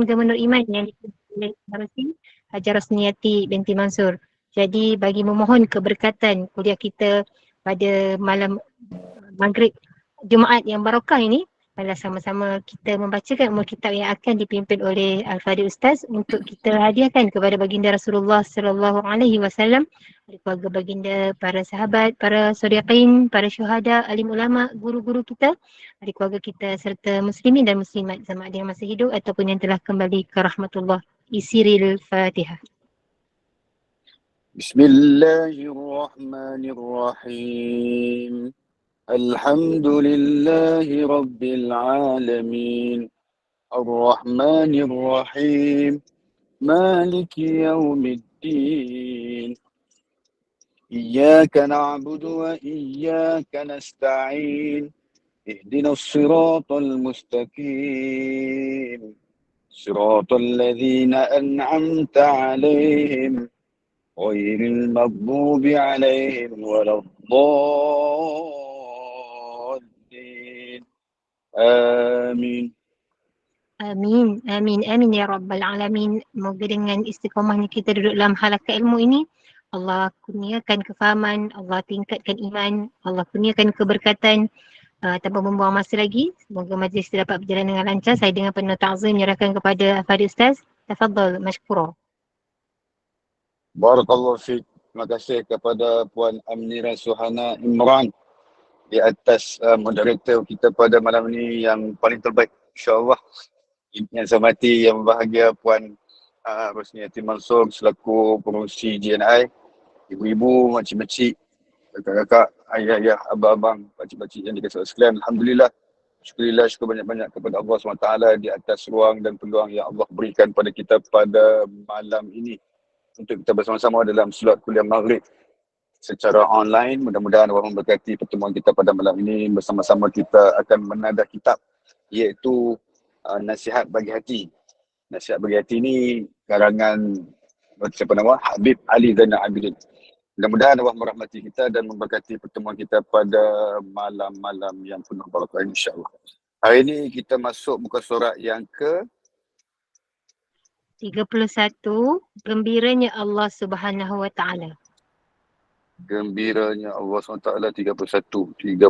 Gubernur Iman yang ditulis oleh Hajar Rosniyati binti Mansur. Jadi bagi memohon keberkatan kuliah kita pada malam Maghrib Jumaat yang barakah ini, adalah sama-sama kita membacakan umul kitab yang akan dipimpin oleh Al-Fadhil Ustaz untuk kita hadiahkan kepada baginda Rasulullah sallallahu alaihi wasallam, keluarga baginda, para sahabat, para sholihin, para syuhada, alim ulama, guru-guru kita, adik keluarga kita serta muslimin dan muslimat sama ada yang masih hidup ataupun yang telah kembali ke rahmatullah. Isiril Fatihah. Bismillahirrahmanirrahim. Alhamdulillahi Rabbil Alamin. Ar-Rahmanir-Rahim. Maliki Yawmiddin. Iyyaka na'budu wa iyyaka nasta'in. Ihdinas siratal mustaqim. Siratal ladzina an'amta 'alaihim. Ghairil maghdubi 'alaihim waladdallin. Amin. Amin, amin, amin ya Rabbal Alamin. Moga dengan istiqamahnya kita duduk dalam halaqah ilmu ini, Allah kurniakan kefahaman, Allah tingkatkan iman, Allah kurniakan keberkatan. Tanpa membuang masa lagi, semoga majlis dapat berjalan dengan lancar. Saya dengan penuh ta'zim menyerahkan kepada Al-Fadhil Ustaz. Tafadhal mashkura. Barakallahu fiik. Terima kasih kepada Puan Amnira Suhana Imran di atas moderator kita pada malam ini yang paling terbaik, insyaAllah. Yang saya hormati, yang berbahagia Puan Rosniyati Mansur selaku pengurusi GNI, ibu-ibu, makcik-makcik, kakak-kakak, ayah-ayah, abang-abang, pakcik-pakcik yang dikasihi sekalian. Alhamdulillah, syukur banyak-banyak kepada Allah SWT di atas ruang dan peluang yang Allah berikan pada kita pada malam ini untuk kita bersama-sama dalam solat kuliah maghrib secara online. Mudah-mudahan Allah memberkati pertemuan kita pada malam ini. Bersama-sama kita akan menadah kitab, iaitu Nasihat Bagi Hati. Nasihat Bagi Hati ini karangan siapa nama? Habib Ali Zainal Abidin. Mudah-mudahan Allah merahmati kita dan memberkati pertemuan kita pada malam-malam yang penuh barakah, insya-Allah. Hari ini kita masuk muka surat yang ke 31, Gembiranya Allah Subhanahu Wa Taala. Gembiranya Allah SWT 31. 31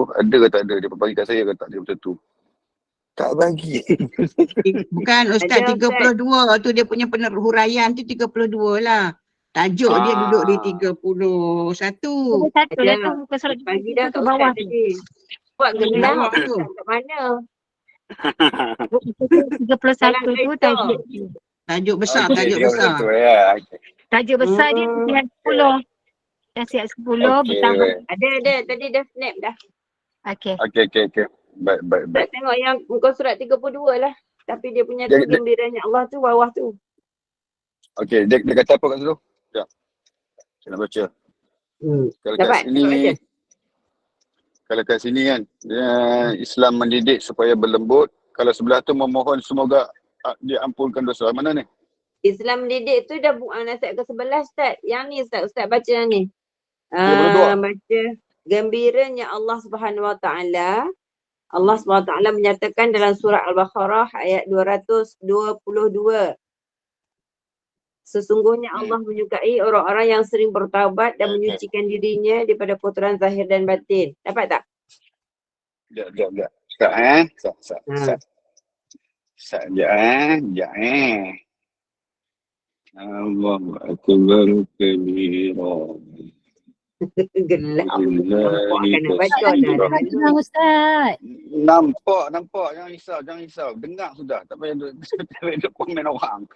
ada ke tak ada? Dia bagi kat saya ke tak 31? Tak bagi. Bukan Ustaz, 32 tu dia punya huraian tu 32 lah. Tajuk dia duduk di 31. Satu lah tu muka surat Bagi dah tu kat bawah Ustaz tu. tadi. Buat gelang Bawah tu. kat mana? 31 tu tajuk dia. Tajuk besar, Okey, tajuk 31 besar. ya. Tajuk besar dia nasihat 10. Nasihat 10 Okey, bersama. baik. Ada. Tadi dah snap dah. Okey. Okey. Baik. Tak tengok yang muka surat 32 lah. Tapi dia punya tu Dia- gembiranya Allah tu bawah tu. Okey, dia kata apa kat situ? Sekejap. Saya nak baca. Kalau kat Dapat? sini, Dapat baca? kalau kat sini kan, Islam mendidik supaya berlembut. Kalau sebelah tu memohon semoga diampunkan dosa. Mana ni? Islam mendidik tu dah nasihat ke-11 Ustaz. Yang ni Ustaz baca yang ni. 32. Baca gembiranya Allah Subhanahu Wa Taala. Allah Subhanahu Wa Taala menyatakan dalam surah Al-Baqarah ayat 222. Sesungguhnya Allah menyukai orang-orang yang sering bertaubat dan menyucikan dirinya daripada kotoran zahir dan batin. Dapat tak? Sekejap. Sekejap. Sekejap. Allahu Akbar kabira. Gelap. Nampak kena baca dah. Ustaz. Nampak. Jangan risau. Dengar sudah. Tak payah duk komen orang.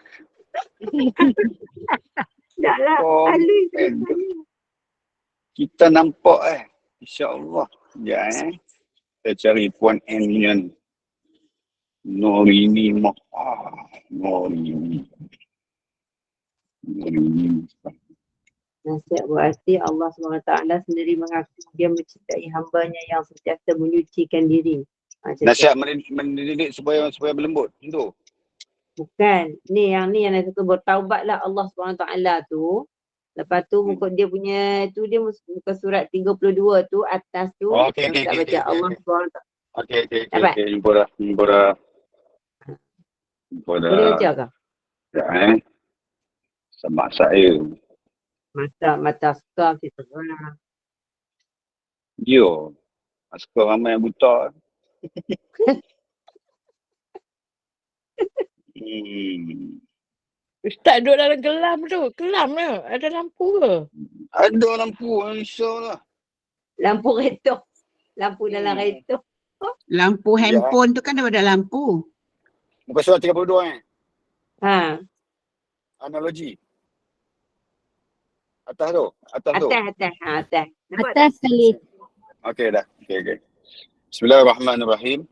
Tak lah. Alih. Kita nampak InsyaAllah. Ya Saya cari Puan Enian. Norini Norini. Nasihat berarti Allah SWT sendiri mengaku dia mencintai hambanya yang sentiasa menyucikan diri. Nasihat mendidik supaya berlembut. Itu. Bukan. Ni yang nasihat tu bertaubatlah Allah SWT tu. Lepas tu muka dia punya tu dia muka surat 32 tu atas tu. Okey. Allah SWT. Okey. Dapat? Jumpa dah. Pada Boleh baca ke? sama saya. Mata skam kita sekolah. Yo, askar ramai yang buta. Ustaz duduk dalam gelam tu. Kelam ke? Ada lampu ke? Ada lampu, insyaAllah. Lampu retok. Lampu dalam retok. Lampu Ya. handphone tu kan ada lampu. Muka surat 32 Ha. Analogi. Atas tu. Atas. Ha, atas. Nampak tak? Atas sekali. Okey dah. Okey. Bismillahirrahmanirrahim.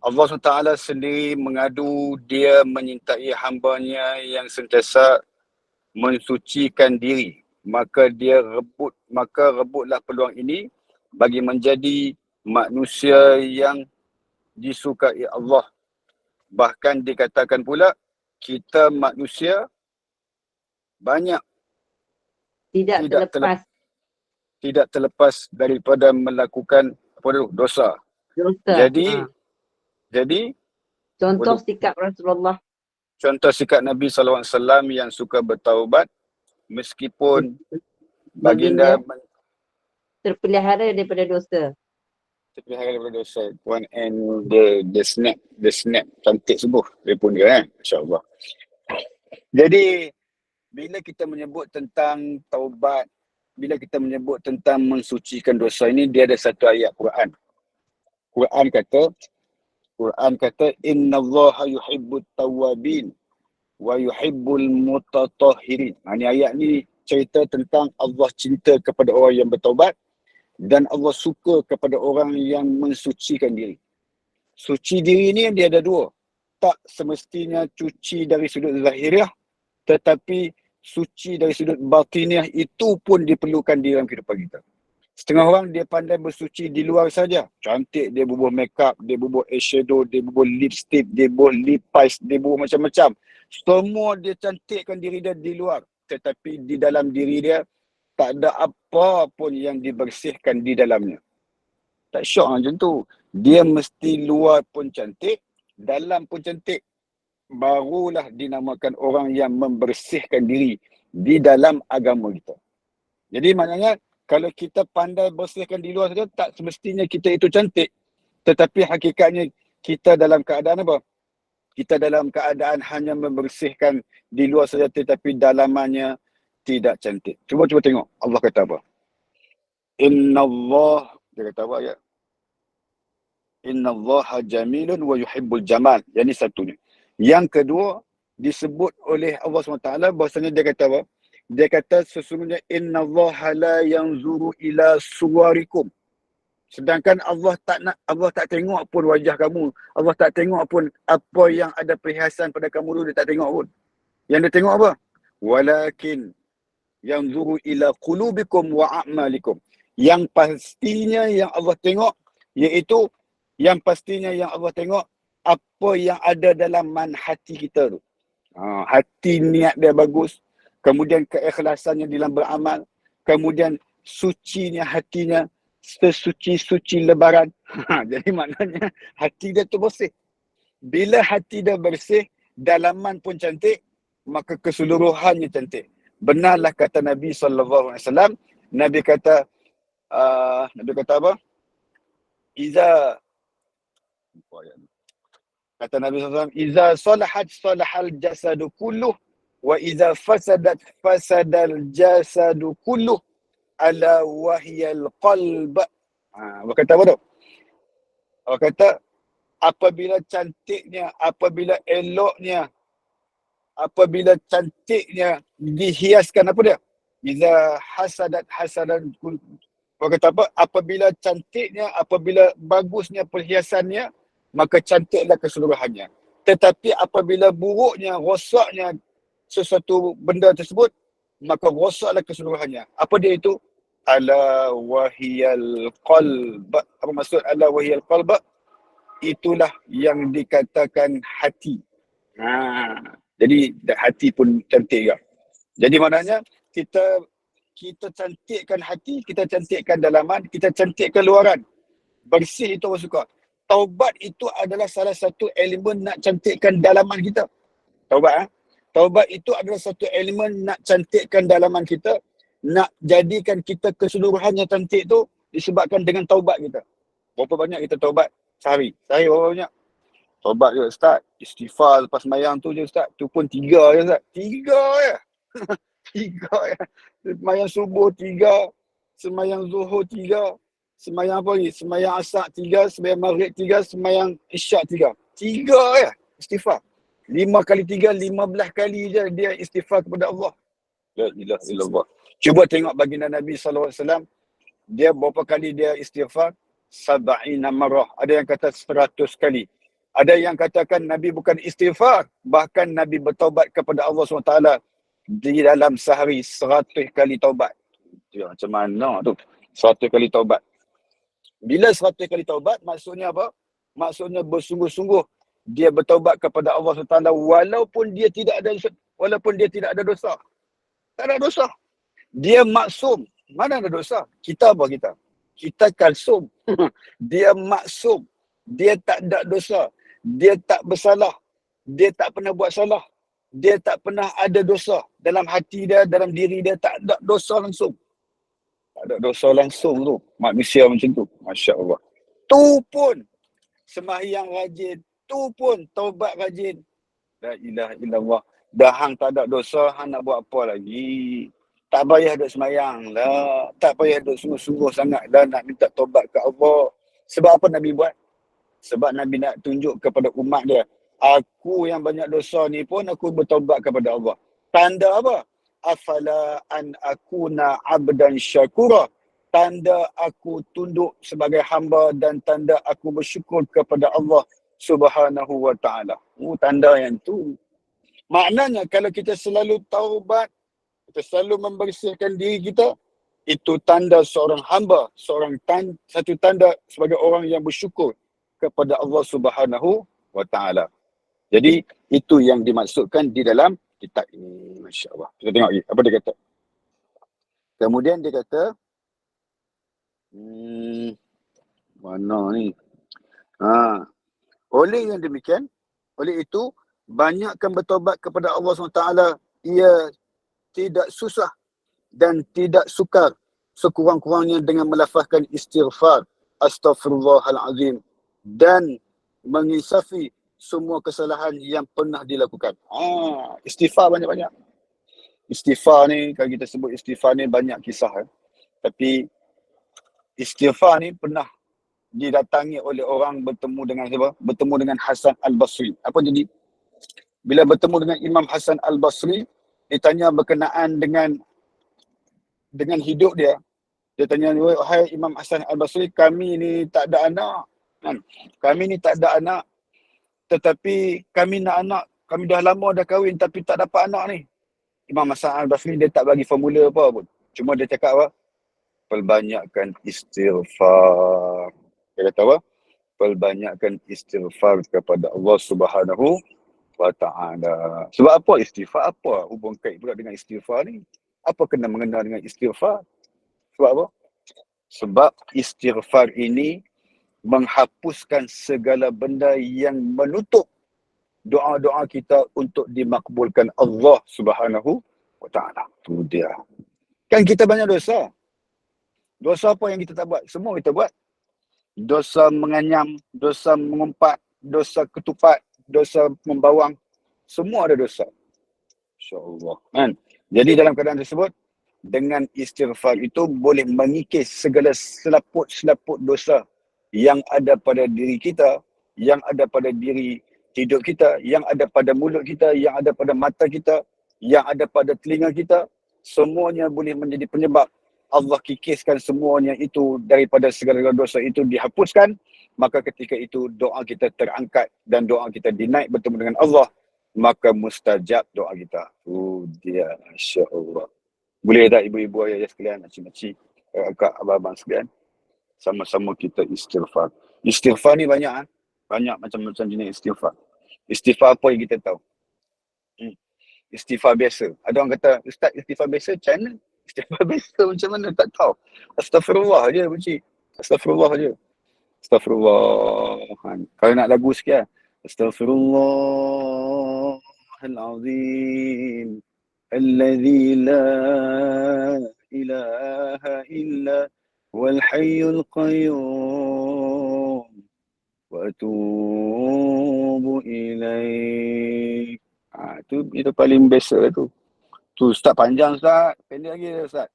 Allah SWT sendiri mengadu dia menyintai hambanya yang sentiasa mensucikan diri. Maka rebutlah peluang ini bagi menjadi manusia yang disukai Allah. Bahkan dikatakan pula kita manusia banyak Tidak terlepas daripada melakukan dosa. dosa. Jadi Contoh sikap Rasulullah. contoh sikap Nabi SAW yang suka bertaubat meskipun baginda Terpelihara daripada dosa. terpelihara daripada dosa. Puan and the snap cantik subuh telefon dia insya-Allah. Jadi bila kita menyebut tentang taubat, bila kita menyebut tentang mensucikan dosa ini, dia ada satu ayat Quran. Quran kata innallaha yuhibbut tawwabin wa yuhibbul mutatahhirin. Ini ayat ni cerita tentang Allah cinta kepada orang yang bertaubat dan Allah suka kepada orang yang mensucikan diri. Suci diri ni dia ada dua. Tak semestinya cuci dari sudut zahiriah, tetapi suci dari sudut batiniah itu pun diperlukan di dalam kehidupan kita. Setengah orang dia pandai bersuci di luar saja. Cantik, dia bubuh makeup, dia bubuh eyeshadow, dia bubuh lipstick, dia bubuh lip eyes, dia bubuh macam-macam. Semua dia cantikkan diri dia di luar. Tetapi di dalam diri dia tak ada apa pun yang dibersihkan di dalamnya. Tak syok macam tu. Dia mesti luar pun cantik, dalam pun cantik. Barulah dinamakan orang yang membersihkan diri di dalam agama kita. Jadi maknanya kalau kita pandai bersihkan di luar saja, tak semestinya kita itu cantik. Tetapi hakikatnya kita dalam keadaan apa? Kita dalam keadaan hanya membersihkan di luar saja tetapi dalamannya tidak cantik. Cuba tengok. Allah kata apa? Dia kata apa ya? Innallaha jamilun wa yuhibbul jamal. Yang ini satunya. Yang kedua, disebut oleh Allah SWT bahasanya dia kata apa? Dia kata sesungguhnya innallaha la yanzuru ila suwarikum. Sedangkan Allah tak tengok pun wajah kamu. Allah tak tengok pun apa yang ada perhiasan pada kamu dulu, dia tak tengok pun. Yang dia tengok apa? Walakin yanzuru ila qulubikum wa a'malikum. Yang pastinya yang Allah tengok iaitu apa yang ada dalam hati kita tu. Hati niat dia bagus, kemudian keikhlasannya dalam beramal, kemudian sucinya hatinya, sesuci-suci lebaran. Jadi maknanya hati dia tu bersih. Bila hati dia bersih, dalaman pun cantik, maka keseluruhannya cantik. Benarlah kata Nabi SAW. Nabi kata apa? Kata Nabi SAW, Iza salahat salahal jasadu kulluh, wa iza fasadat fasadal jasadu kulluh, ala wahiyal qalb. Apa kata apa tu? Apa kata, apabila cantiknya, apabila eloknya, apabila cantiknya dihiaskan apa dia? Iza hasadat hasadan kulluh. Apa kata apa? Apabila cantiknya, apabila bagusnya perhiasannya, maka cantiklah keseluruhannya. Tetapi apabila buruknya, rosaknya sesuatu benda tersebut, maka rosaklah keseluruhannya. Apa dia itu? Ala wahiyal qalb. Apa maksud ala wahiyal qalb? Itulah yang dikatakan hati. Jadi hati pun cantik juga. Jadi maknanya kita cantikkan hati, kita cantikkan dalaman, kita cantikkan luaran. Bersih itu orang suka. taubat itu adalah salah satu elemen nak cantikkan dalaman kita. Taubat, taubat itu adalah satu elemen nak cantikkan dalaman kita, nak jadikan kita keseluruhannya cantik tu disebabkan dengan taubat kita. Berapa banyak kita taubat sehari? Sehari berapa banyak? Taubat je Ustaz. Istighfar lepas sembahyang tu je Ustaz. Tu pun 3 je Ustaz. 3 je. 3 je. Sembahyang subuh 3. Sembahyang zuhur 3. Sembahyang apa lagi? Sembahyang asar 3. Sembahyang maghrib 3. Sembahyang isyak 3. 3 je istighfar. 5 kali 3, 15 kali je dia istighfar kepada Allah. La ilaha illallah. Cuba tengok baginda Nabi SAW. Dia berapa kali dia istighfar? 70 marrah. Ada yang kata 100 kali. Ada yang katakan Nabi bukan istighfar, bahkan Nabi bertaubat kepada Allah SWT di dalam sehari 100 kali taubat. Macam mana tu? 100 kali taubat. Bila 100 kali taubat, maksudnya apa? Maksudnya bersungguh-sungguh dia bertaubat kepada Allah SWT walaupun dia tidak ada dosa. Tak ada dosa. Dia maksum. Mana ada dosa? Kita apa kita? Kita kalsum. Dia maksum. Dia tak ada dosa. Dia tak bersalah. Dia tak pernah buat salah. Dia tak pernah ada dosa. Dalam hati dia, dalam diri dia tak ada dosa langsung. Tak ada dosa langsung tu. Manusia macam tu. Masya Allah. Tu pun sembahyang rajin. Tu pun taubat rajin. La ilaha illallah. Dah hang tak ada dosa, hang nak buat apa lagi? Tak payah duk sembahyang lah. Tak payah duk sungguh-sungguh sangat lah nak minta taubat ke Allah. Sebab apa Nabi buat? Sebab Nabi nak tunjuk kepada umat dia, aku yang banyak dosa ni pun aku bertaubat kepada Allah. Tanda apa? Afala an akuna abdan syakura. Tanda aku tunduk sebagai hamba dan tanda aku bersyukur kepada Allah Subhanahu wa ta'ala. Tanda yang tu. Maknanya kalau kita selalu taubat, kita selalu membersihkan diri kita, itu tanda seorang hamba, satu tanda sebagai orang yang bersyukur kepada Allah Subhanahu wa ta'ala. Jadi itu yang dimaksudkan di dalam kitab ini. Masya Allah. Kita tengok lagi apa dia kata. Kemudian dia kata mana ni? Oleh yang demikian, oleh itu banyakkan bertaubat kepada Allah SWT. Ia tidak susah dan tidak sukar sekurang-kurangnya dengan melafazkan istighfar, astaghfirullahalazim, dan mengisafi semua kesalahan yang pernah dilakukan. Istighfar banyak-banyak. Istighfar ni, kalau kita sebut istighfar ni banyak kisah. Tapi istighfar ni pernah didatangi oleh orang bertemu dengan siapa? Bertemu dengan Hasan Al-Basri. Apa jadi? Bila bertemu dengan Imam Hasan Al-Basri, ditanya berkenaan dengan hidup dia. Dia tanya, wahai Imam Hasan Al-Basri, kami ni tak ada anak. Kami ni tak ada anak, tetapi kami nak anak. Kami dah lama dah kahwin tapi tak dapat anak ni. Imam Hasan Al-Basri dia tak bagi formula apa pun. Cuma dia cakap apa? Perbanyakkan istighfar. Dia kata apa? Perbanyakkan istighfar kepada Allah Subhanahu wa ta'ala. Sebab apa istighfar? Apa hubung kait pula dengan istighfar ni? Apa kena mengena dengan istighfar? Sebab apa? Sebab istighfar ini menghapuskan segala benda yang menutup doa-doa kita untuk dimakbulkan Allah Subhanahu wa ta'ala. Itu dia. Kan kita banyak dosa. Dosa apa yang kita tak buat? Semua kita buat. Dosa menganyam, dosa mengumpat, dosa ketupat, dosa membawang. Semua ada dosa. InsyaAllah. Kan? Jadi dalam keadaan tersebut, dengan istighfar itu boleh mengikis segala selaput-selaput dosa yang ada pada diri kita, yang ada pada diri hidup kita, yang ada pada mulut kita, yang ada pada mata kita, yang ada pada telinga kita. Semuanya boleh menjadi penyebab Allah kikiskan semuanya itu daripada segala dosa itu dihapuskan. Maka ketika itu doa kita terangkat dan doa kita dinaik bertemu dengan Allah. Maka mustajab doa kita. Dia insya-Allah. Boleh tak ibu-ibu ayah sekalian, makcik-makcik, kakak, abang-abang sekalian, sama-sama kita istighfar. Istighfar ni banyak. Banyak macam-macam jenis istighfar. Istighfar apa yang kita tahu? Istighfar biasa. Ada orang kata, Ustaz istighfar biasa macam mana? Istighfar biasa macam mana? Tak tahu. Astagfirullah je, makcik. Astagfirullah je. Astaghfirullah. Kalau nak lagu sikit lah. Astaghfirullahalazim. Alladzi la ilaha illa wal hayyul qayyum. Wa atubu ilaih. Itu paling best lah tu. Tu Ustaz panjang Ustaz. Pendek lagi Ustaz.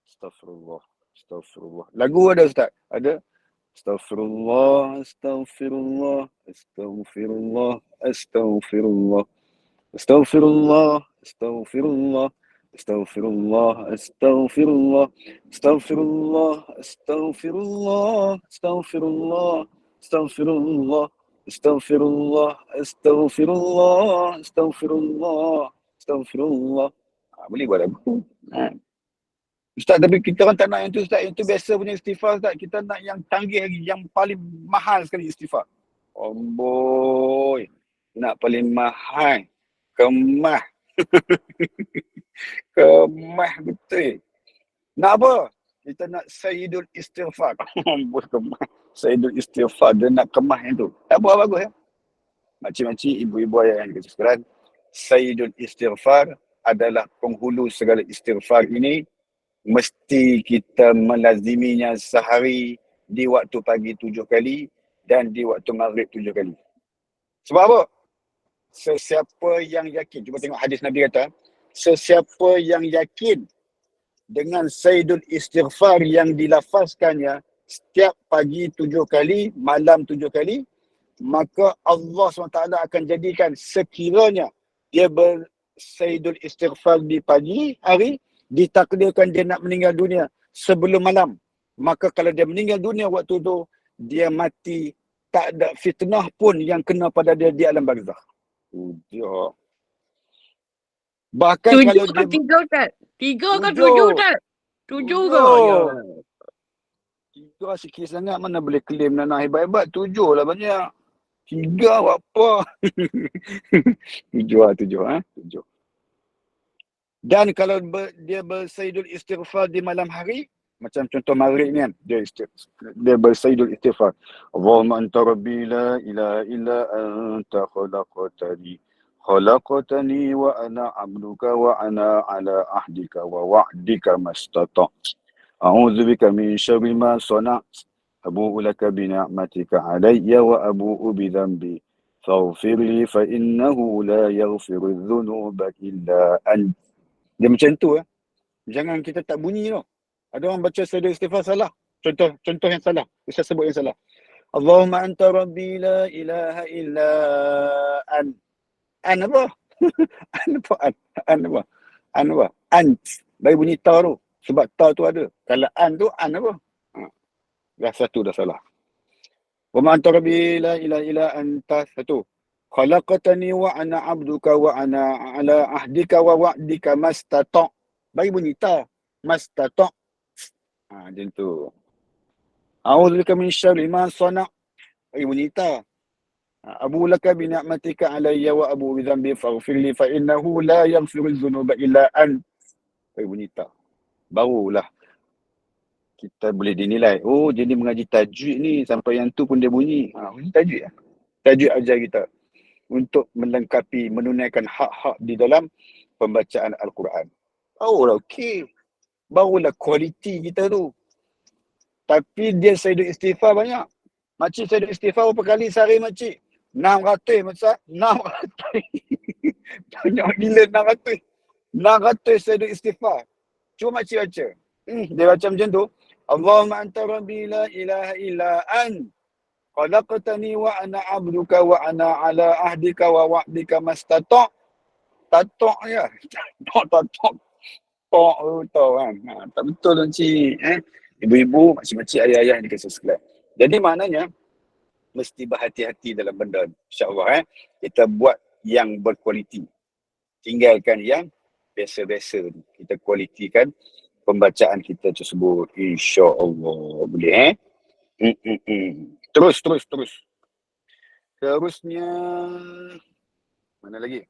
Astaghfirullah. Astaghfirullah. Lagu ada Ustaz? Ada? Astaghfirullah, astaghfirullah, astaghfirullah, astaghfirullah, astaghfirullah, astaghfirullah, astaghfirullah, astaghfirullah, astaghfirullah, astaghfirullah, astaghfirullah, astaghfirullah, astaghfirullah, astaghfirullah, astaghfirullah, astaghfirullah. Boleh buat lagu. Ustaz, tapi kita orang tak nak yang tu Ustaz. Yang tu biasa punya istighfar Ustaz. Kita nak yang canggih lagi. Yang paling mahal sekali istighfar. Amboi. Nak paling mahal. Kemah. Kemah betul. Nak apa? Kita nak Sayyidul Istighfar. Amboi kemah. Sayyidul Istighfar. Dia nak kemah yang tu. Tak apa, bagus ya. Makcik-makcik, ibu-ibu ayah yang dikasih sekalian. Sayyidul Istighfar adalah penghulu segala istighfar ini. Mesti kita melaziminya sehari di waktu pagi 7 kali dan di waktu maghrib 7 kali. Sebab apa? Sesiapa yang yakin, cuba tengok hadis Nabi kata, sesiapa yang yakin dengan Sayyidul Istighfar yang dilafazkannya setiap pagi 7 kali, malam 7 kali, maka Allah SWT akan jadikan sekiranya dia Sayyidul Istighfar di pagi hari, ditakdirkan dia nak meninggal dunia sebelum malam, maka kalau dia meninggal dunia waktu tu, dia mati tak ada fitnah pun yang kena pada dia di alam barzakh. Dia. Bahkan 7 kalau ke dia 3 Ustaz? 3 ke 7 7. Ustaz? 7 ke? Ya. 3 sikit sangat, mana boleh claim Nana hebat-hebat. 7 lah banyak. 3 apa? 7 lah 7. 7. Dan kalau dia bersayyidul istighfar di malam hari, macam contoh maghrib ni kan, dia bersayyidul istighfar. Allahumma anta rabbi la ilaha illa anta khalaqtani wa ana abduka wa ana ala ahdika wa wa'dika mastata'. A'udzu bika min syarri ma sana'. Abu'u laka bi ni'matika 'alayya wa abu'u bi dhanbi. Faghfir li fa innahu la yaghfiru dhunuba illa anta. Dia macam tu Jangan kita tak bunyi tau. Ada orang baca Sayyidul Istighfar salah. Contoh yang salah. Ustaz sebut yang salah. Allahumma anta rabbi la ilaha illa an. An apa? An apa? An apa? An apa? Ant. Bagi bunyi ta tu. Sebab ta tu ada. Kalau an tu, an apa? Dah satu dah salah. Wa ma anta rabbi la ilaha illa anta. Satu. Khalaqtani wa ana abduka wa ana ala ahdika wa wa'dika mastata'. Bagi bunyi ta. Mastata'. Macam tu. A'udzu bika min syarri ma sana'. Bagi bunyi ta. Abu laka bi ni'matika alayya wa abu bi dhanbi faghfir li fa innahu la yaghfiru dhunuba illa ant. Bagi bunyi ta. Barulah kita boleh dinilai. Oh, dia ni mengaji tajwid ni. Sampai yang tu pun dia bunyi. Bunyi tajwid lah. Tajwid ajar kita untuk melengkapi, menunaikan hak-hak di dalam pembacaan Al-Quran. Barulah okey. Barulah kualiti kita tu. Tapi dia Sayyidul Istighfar banyak. Makcik Sayyidul Istighfar berapa kali sehari makcik? 600 Ustaz. 600. Banyak gila 600. 600 Sayyidul Istighfar. Cuba makcik baca. Dia baca macam tu. Allahumma anta rabbi la ilaha illa an. Khalaqtani wa ana abduka wa ana ala ahdika wa wa'dika mastata'. Tatok ya. Tatok. Tahu kan. Tak betul tu cik. Ibu-ibu, makcik-makcik, ayah-ayah yang dikasih sekalian. Jadi maknanya mesti berhati-hati dalam benda ni. InsyaAllah kita buat yang berkualiti. Tinggalkan yang biasa-biasa ni. Kita kualitikan pembacaan kita tersebut. InsyaAllah. Boleh Terus. Terusnya, mana lagi?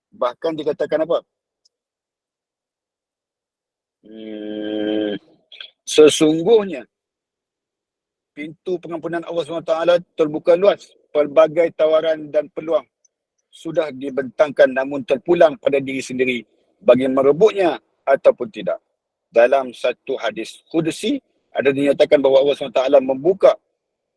Bahkan dikatakan apa? Sesungguhnya pintu pengampunan Allah SWT terbuka luas. Pelbagai tawaran dan peluang sudah dibentangkan namun terpulang pada diri sendiri bagi merebutnya ataupun tidak. Dalam satu hadis Qudsi ada dinyatakan bahawa Allah SWT membuka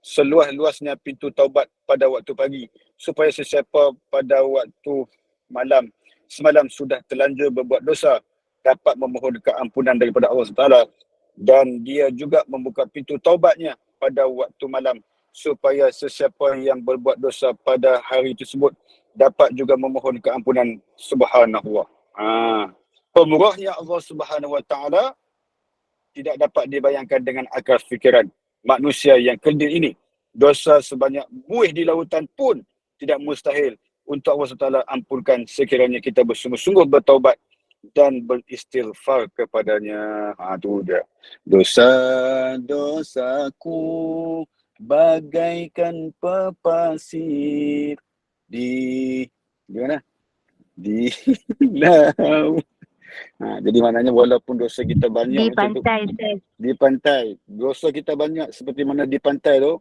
seluas-luasnya pintu taubat pada waktu pagi supaya sesiapa pada waktu malam semalam sudah terlanjur berbuat dosa dapat memohon keampunan daripada Allah SWT, dan dia juga membuka pintu taubatnya pada waktu malam supaya sesiapa yang berbuat dosa pada hari tersebut dapat juga memohon keampunan Subhanallah. Pemurahnya Allah Subhanahu Wa Taala tidak dapat dibayangkan dengan akal fikiran manusia yang kerdil ini. Dosa sebanyak buih di lautan pun tidak mustahil untuk Allah SWT ampunkan sekiranya kita bersungguh-sungguh bertaubat dan beristighfar kepadanya. Itu dia. Dosa-dosaku bagaikan pepasir di mana? Di laut. Jadi maknanya walaupun dosa kita banyak Di pantai, Ustaz. di pantai, dosa kita banyak seperti mana di pantai tu,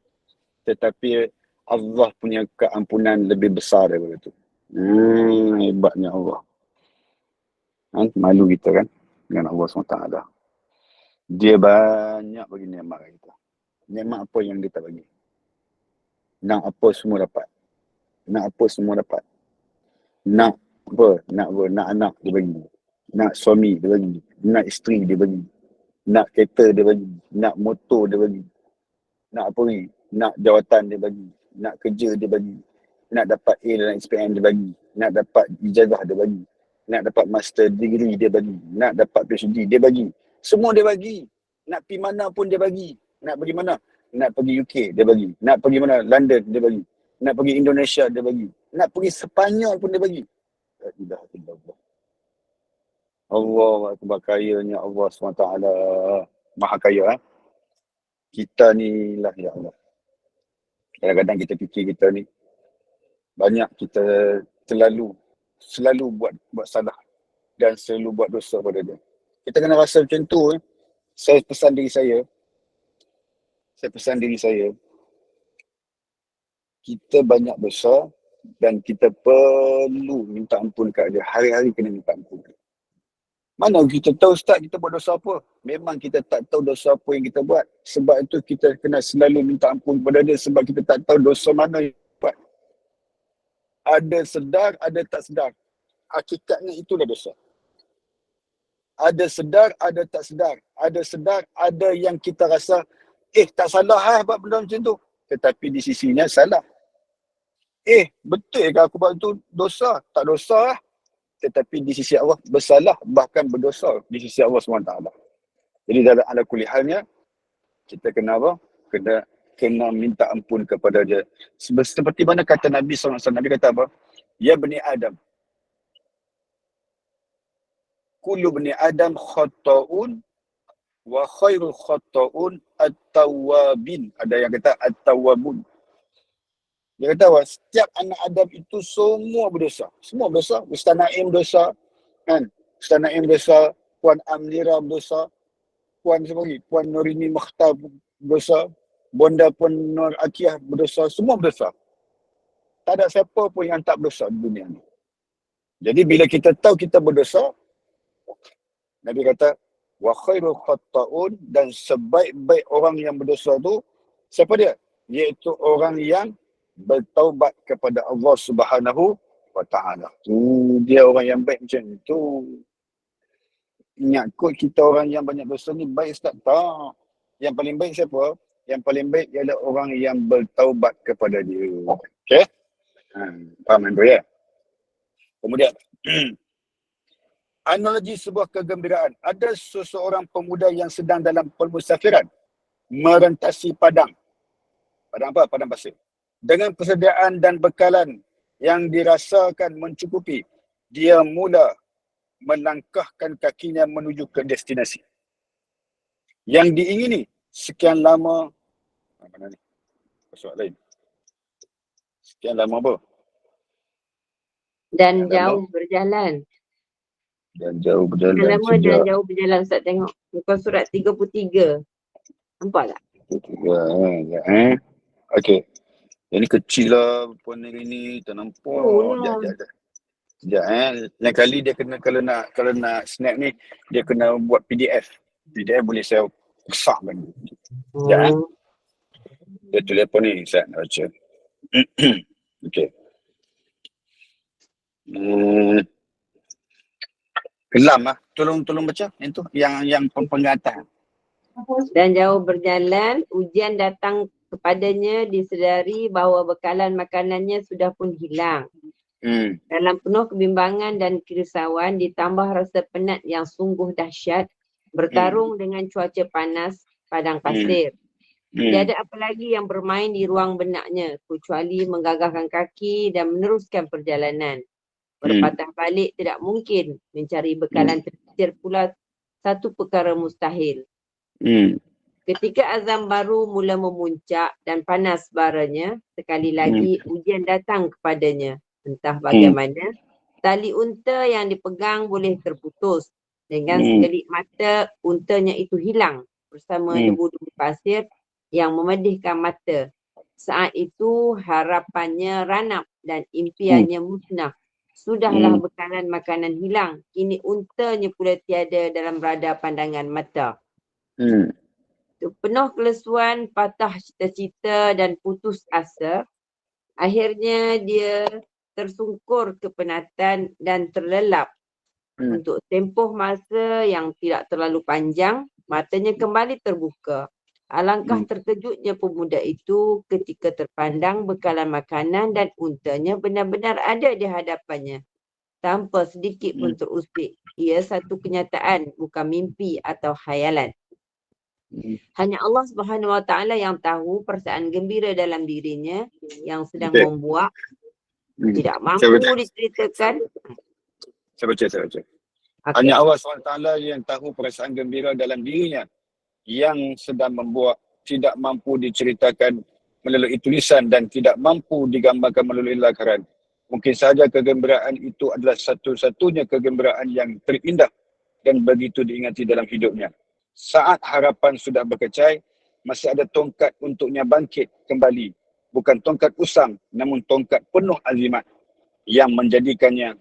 tetapi Allah punya keampunan lebih besar daripada itu. Hebatnya Allah. Malu kita kan dengan Allah SWT. Dia banyak bagi nikmat kita. Nikmat apa yang dia tak bagi? Nak apa semua dapat. Nak apa semua dapat. Nak apa? Nak anak dia bagi. Nak suami dia bagi. Nak isteri dia bagi. Nak kereta dia bagi. Nak motor dia bagi. Nak apa ni? Nak jawatan dia bagi. Nak kerja dia bagi. Nak dapat A dalam SPM dia bagi. Nak dapat ijazah dia bagi. Nak dapat master degree dia bagi. Nak dapat PhD dia bagi. Semua dia bagi. Nak pergi mana pun dia bagi. Nak pergi mana? Nak pergi UK dia bagi. Nak pergi mana? London dia bagi. Nak pergi Indonesia dia bagi. Nak pergi Sepanyol pun dia bagi. La ilaha illallah. Allah akbar, kayanya Allah SWT. Maha kaya. Kita ni lah ya Allah. Kadang-kadang kita fikir kita ni banyak kita selalu buat salah dan selalu buat dosa pada dia. Kita kena rasa macam tu. Saya pesan diri saya, kita banyak dosa dan kita perlu minta ampun kat dia. Hari-hari kena minta ampun. Mana kita tahu Ustaz kita buat dosa apa? Memang kita tak tahu dosa apa yang kita buat. Sebab itu kita kena selalu minta ampun kepada dia sebab kita tak tahu dosa mana yang kita buat. Ada sedar, ada tak sedar. Hakikatnya itulah dosa. Ada sedar, ada tak sedar. Ada sedar, ada yang kita rasa tak salah buat benda macam tu. Tetapi di sisinya salah. Betul ke aku buat tu dosa? Tak dosa lah. Tetapi di sisi Allah bersalah, bahkan berdosa di sisi Allah SWT. Jadi dalam ala kulli halnya, kita kena apa? Kena minta ampun kepada dia. Seperti mana kata Nabi SAW, Nabi kata apa? Ya bani Adam. Kullu bani Adam khata'un wa khairul khata'un at-tawwabin. Ada yang kata at-tawwabun. Dia kata apa? Setiap anak Adam itu semua berdosa. Semua berdosa. Ustaz Naim berdosa. Kan? Ustaz Naim berdosa. Puan Amnira berdosa. Puan siapa lagi? Puan Nurini Makhtar berdosa. Bonda Puan Nur Akiyah berdosa. Semua berdosa. Tak ada siapa pun yang tak berdosa di dunia ni. Jadi bila kita tahu kita berdosa, Nabi kata, wa khairul khatta'un, dan sebaik-baik orang yang berdosa tu, siapa dia? Iaitu orang yang bertaubat kepada Allah Subhanahu Wa Taala. Dia orang yang baik macam tu. Ingat kot kita orang yang banyak dosa ni baik Ustaz? Tak. Yang paling baik siapa? Yang paling baik ialah orang yang bertaubat kepada dia. Okay? Faham tu ya? Kemudian analogi sebuah kegembiraan. Ada seseorang pemuda yang sedang dalam permusafiran merentasi padang. Padang apa? Padang pasir. Dengan persediaan dan bekalan yang dirasakan mencukupi, dia mula melangkahkan kakinya menuju ke destinasi yang diingini. Sekian lama, mana ni? Soalan lain. Sekian lama apa? Dan jauh berjalan. Dan jauh berjalan. Lama dan jauh berjalan. Ustaz tengok muka surat 33. Nampak tak? Okey. Yang ni kecil lah Puan Nirini, tak nampak. Sekejap Lain kali dia kena kalau nak snap ni, dia kena buat PDF. PDF boleh saya besarkan. Sekejap Dia tulis apa ni? Saya nak baca. Okey. Kelam lah. Tolong baca yang tu. Yang pengatas. Dan jauh berjalan, ujian datang kepadanya disedari bahawa bekalan makanannya sudah pun hilang. Dalam penuh kebimbangan dan kerisauan ditambah rasa penat yang sungguh dahsyat, bertarung dengan cuaca panas padang pasir. Tiada apa lagi yang bermain di ruang benaknya kecuali menggagahkan kaki dan meneruskan perjalanan. Berpatah balik tidak mungkin, mencari bekalan terkecil pula satu perkara mustahil. Ketika azam baru mula memuncak dan panas baranya, sekali lagi ujian datang kepadanya. Entah bagaimana, tali unta yang dipegang boleh terputus. Dengan sekelip mata, untanya itu hilang bersama debu-debu pasir yang memedihkan mata. Saat itu harapannya ranap dan impiannya musnah. Sudahlah bekalan makanan hilang, kini untanya pula tiada dalam rada pandangan mata. Penuh kelesuan, patah cita-cita dan putus asa. Akhirnya dia tersungkur kepenatan dan terlelap. Untuk tempoh masa yang tidak terlalu panjang, matanya kembali terbuka. Alangkah terkejutnya pemuda itu ketika terpandang bekalan makanan dan untanya benar-benar ada di hadapannya. Tanpa sedikit pun terusik. Ia satu kenyataan, bukan mimpi atau khayalan. Hanya Allah Subhanahu Wa Taala yang tahu perasaan gembira dalam dirinya yang sedang membuak. Tidak mampu diceritakan. Saya baca. Okay. Hanya Allah SWT yang tahu perasaan gembira dalam dirinya yang sedang membuat, tidak mampu diceritakan melalui tulisan dan tidak mampu digambarkan melalui lakaran. Mungkin sahaja kegembiraan itu adalah satu-satunya kegembiraan yang terindah dan begitu diingati dalam hidupnya. Saat harapan sudah berkecai, masih ada tongkat untuknya bangkit kembali. Bukan tongkat usang, namun tongkat penuh azimat yang menjadikannya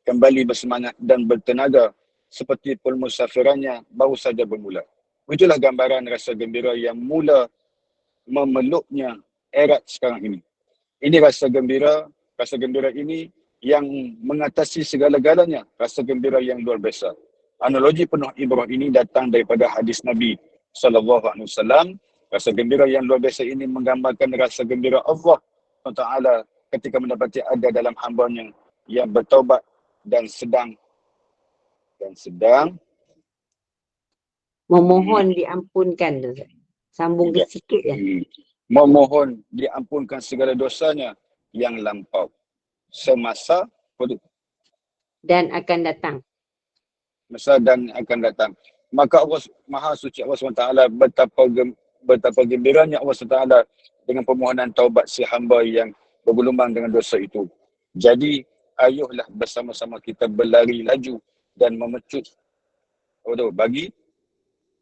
kembali bersemangat dan bertenaga seperti permusafirannya baru saja bermula. Itulah gambaran rasa gembira yang mula memeluknya erat sekarang ini. Ini rasa gembira ini yang mengatasi segala-galanya, rasa gembira yang luar biasa. Analogi penuh ibrah ini datang daripada hadis Nabi SAW. Rasa gembira yang luar biasa ini menggambarkan rasa gembira Allah Taala ketika mendapati ada dalam hamba-Nya yang bertaubat dan sedang memohon diampunkan tu. Sambung ke sikit ya. Memohon diampunkan segala dosanya yang lampau semasa dan akan datang. Maka Allah Maha Suci Allah SWT betapa gembiranya Allah SWT dengan permohonan taubat si hamba yang bergelumbang dengan dosa itu. Jadi ayuhlah bersama-sama kita berlari laju dan memecut bagi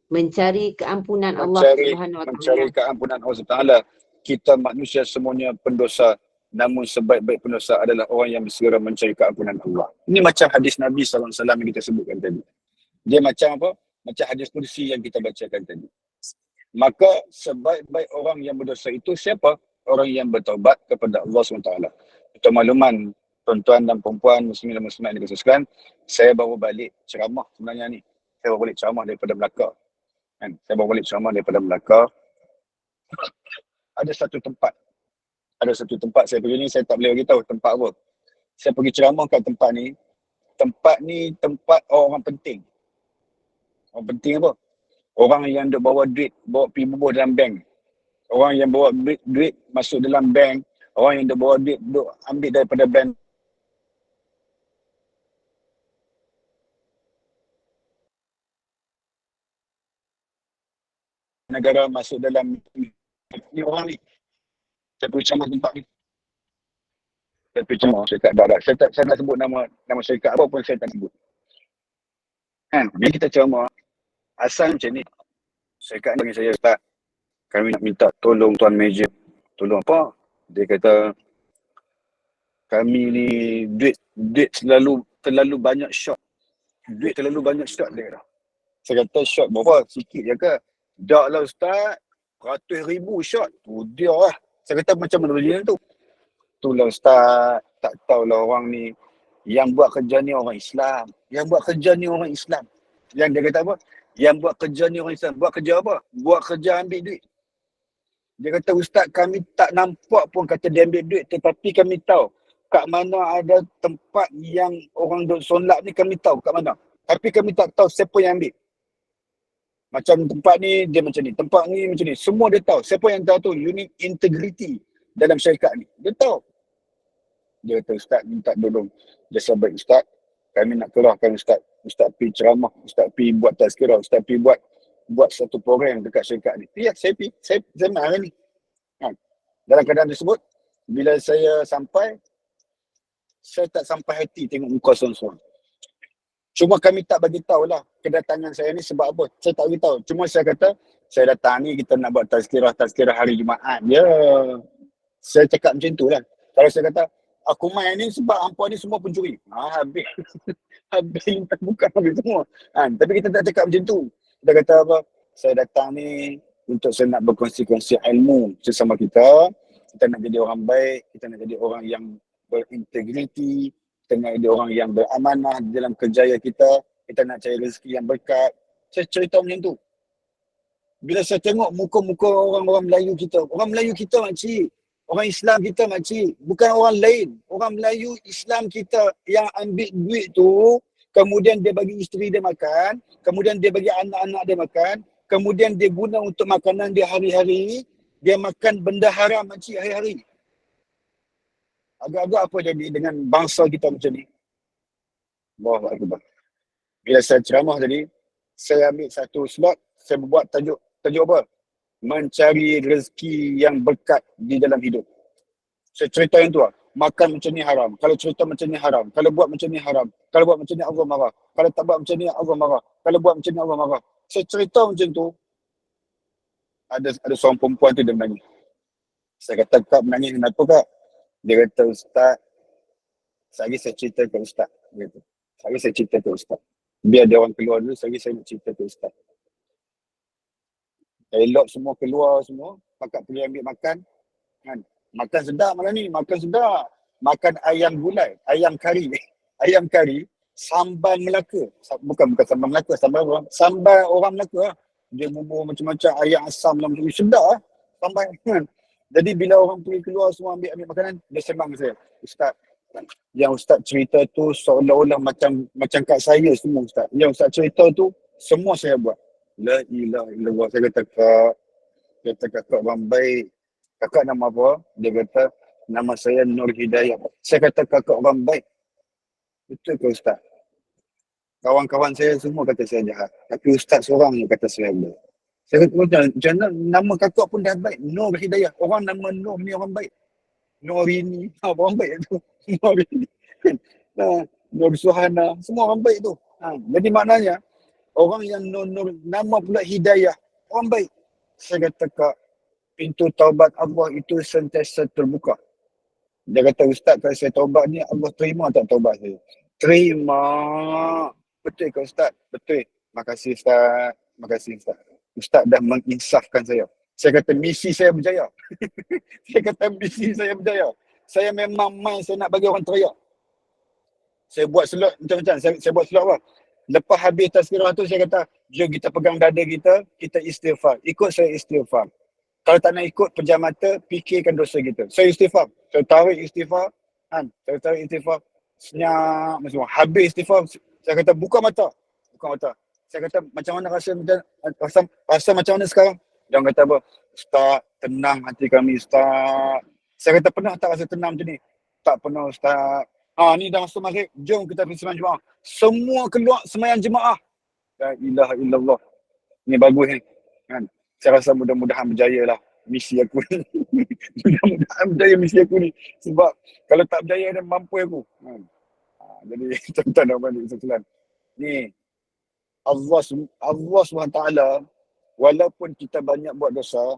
mencari keampunan Allah Subhanahu Wa Taala. Mencari keampunan Allah Taala. Kita manusia semuanya pendosa, namun sebaik-baik pendosa adalah orang yang bersegera mencari keampunan Allah. Ini macam hadis Nabi SAW yang kita sebutkan tadi. Dia macam apa? Macam hadis kursi yang kita bacakan tadi. Maka sebaik-baik orang yang berdosa itu siapa? Orang yang bertaubat kepada Allah SWT. Untuk makluman tuan-tuan dan perempuan muslimin dan muslimat yang dikhususkan, saya baru balik ceramah sebenarnya ni. Saya baru balik ceramah daripada Melaka. Melaka. Ada satu tempat saya pergi ni, saya tak boleh beritahu tempat apa. Saya pergi ceramah kat tempat ni. Tempat orang penting. Orang penting apa? Orang yang duk bawa duit, bawa pergi bubuh dalam bank. Orang yang bawa duit masuk dalam bank. Orang yang duk bawa duit duk ambil daripada bank. Negara masuk dalam ni orang ni. Saya pergi ceramah tempat ni. Saya pergi ceramah syarikat darat. Saya tak sebut nama syarikat apa pun saya tak sebut. Bila kita ceramah, asal macam ni. Syarikat ni bagi saya, Ustaz, Kami nak minta tolong Tuan Meja. Tolong apa? Dia kata, kami ni duit terlalu banyak shot. Duit terlalu banyak shot dia kata. Saya kata shot berapa? Sikit je ke? Tak lah Ustaz. 100,000 shot. Tu dia lah. Saya kata macam mana dia tu? Itulah Ustaz. Tak tahulah orang ni. Yang buat kerja ni orang Islam. Yang buat kerja ni orang Islam. Yang dia kata apa? Yang buat kerja ni orang Islam. Buat kerja apa? Buat kerja ambil duit. Dia kata, Ustaz, kami tak nampak pun kata dia ambil duit. Tetapi kami tahu kat mana ada tempat yang orang duk solat ni, kami tahu kat mana. Tapi kami tak tahu siapa yang ambil. Macam tempat ni, dia macam ni. Tempat ni macam ni. Semua dia tahu. Siapa yang tahu tu? Unit integrity dalam syarikat ni. Dia tahu. Dia kata, Ustaz, minta tolong. Jasa baik Ustaz. Kami nak kerahkan Ustaz. Ustaz pergi ceramah. Ustaz pergi buat tazkirah. Ustaz pergi buat satu program dekat syarikat ni. Ya, saya pergi. Saya marah ni. Dalam keadaan tersebut, bila saya sampai, saya tak sampai hati tengok muka seorang-seorang. Cuma kami tak bagi tahulah kedatangan saya ni sebab apa. Saya tak bagi tahu. Cuma saya kata, saya datang ni kita nak buat tazkirah hari Jumaat. Ya. Saya cakap macam tu lah. Kalau saya kata, aku main ni sebab hampa ni semua pencuri. Habis. Habis lintas bukan habis semua. Tapi kita tak cakap macam tu. Kita kata apa? Saya datang ni untuk saya nak berkongsi-kongsi ilmu sesama kita. Kita nak jadi orang baik. Kita nak jadi orang yang berintegriti. Kita nak jadi orang yang beramanah dalam kerjaya kita. Kita nak cari rezeki yang berkat. Saya cerita macam tu. Bila saya tengok muka-muka orang-orang Melayu kita. Orang Melayu kita makcik. Orang Islam kita makcik. Bukan orang lain. Orang Melayu Islam kita yang ambil duit tu. Kemudian dia bagi isteri dia makan. Kemudian dia bagi anak-anak dia makan. Kemudian dia guna untuk makanan dia hari-hari. Dia makan benda haram makcik hari-hari. Agak-agak apa jadi dengan bangsa kita macam ni? Allahu Akbar. Bila saya ceramah tadi, saya ambil satu slot, saya buat tajuk apa? Mencari rezeki yang berkat di dalam hidup. Saya cerita yang tu lah. Makan macam ni haram. Kalau cerita macam ni haram. Kalau buat macam ni haram. Kalau buat macam ni Allah marah. Kalau tak buat macam ni Allah marah. Kalau buat macam ni Allah marah. Saya cerita macam tu. Ada seorang perempuan tu dia menangis. Saya kata, Kak menangis kenapa Kak? Dia kata, Ustaz, sehari saya cerita ke Ustaz. Dia kata, sehari saya cerita ke Ustaz. Biar dia orang keluar dulu, sehari saya nak cerita ke Ustaz. Elok semua keluar semua. Pakak pergi ambil makan. Kan? Makan sedap malam ni, makan sedap. Makan ayam gulai, ayam kari. Ayam kari, sambal Melaka. Bukan sambal Melaka, sambal orang Melaka lah. Dia bubur macam-macam, ayam asam dalam tu. Sedap lah. Sambal. Kan? Jadi bila orang pergi keluar semua ambil makanan, dia sembang saya. Ustaz, yang Ustaz cerita tu seolah-olah macam kat saya semua Ustaz. Yang Ustaz cerita tu, semua saya buat. La ilaha illallah. Saya kata, kakak orang baik. Kakak nama apa? Dia kata, nama saya Nur Hidayah. Saya kata, kakak orang baik. Betul ke Ustaz? Kawan-kawan saya semua kata saya jahat. Tapi Ustaz seorang yang kata saya baik. Saya kata, macam mana nama kakak pun dah baik. Nur Hidayah. Orang nama Nur ni orang baik. Norini. Orang baik tu. Norini. Nur Suhana. Semua orang baik tu. Jadi maknanya, orang yang Nur nama pula Hidayah. Orang baik. Saya kata, Kak, pintu taubat Allah itu sentiasa terbuka. Dia kata, Ustaz, kalau saya taubat ni, Allah terima tak taubat saya? Terima. Betul ke Ustaz? Betul. Makasih Ustaz. Makasih Ustaz. Ustaz dah menginsafkan saya. Saya kata, misi saya berjaya. Saya kata, misi saya berjaya. Saya memang main, saya nak bagi orang teriak. Saya buat slot macam-macam. Saya buat slot apa? Lepas habis tazkirah tu, saya kata, jom kita pegang dada kita, kita istighfar. Ikut saya istighfar. Kalau tak nak ikut, pejam mata, fikirkan dosa kita. Saya istighfar. Saya tarik istighfar. Saya tarik istighfar. Senyap semua. Habis istighfar, saya kata, buka mata. Buka mata. Saya kata, macam mana rasa macam mana sekarang? Dia kata apa? Ustaz, tenang hati kami Ustaz. Saya kata, pernah tak rasa tenang macam ni? Tak pernah Ustaz. Ni dah masuk maghrib. Jom kita pergi sembahyang jemaah. Semua keluar sembahyang jemaah. La ilaha illallah. Ni bagus ni. Kan? Saya rasa mudah-mudahan berjaya lah misi aku ni. Mudah-mudahan berjaya misi aku ni. Sebab kalau tak berjaya dan mampu aku. Jadi tuan-tuan dan puan sekalian. Ni Allah SWT, walaupun kita banyak buat dosa,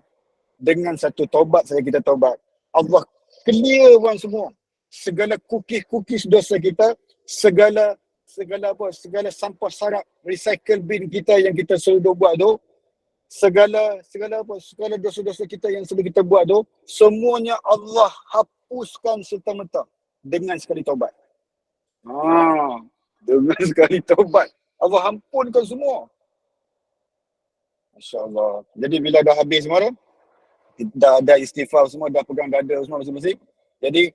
dengan satu taubat saja kita taubat, Allah clear orang semua. Segala kukis dosa kita, segala sampah sarap recycle bin kita yang kita selalu buat tu, segala dosa-dosa kita yang selalu kita buat tu, semuanya Allah hapuskan serta-merta dengan sekali taubat. Dengan sekali taubat Allah ampunkan semua. Masya-Allah. Jadi bila dah habis semua tu, dah ada istighfar semua, dah pegang dada semua masing-masing. Jadi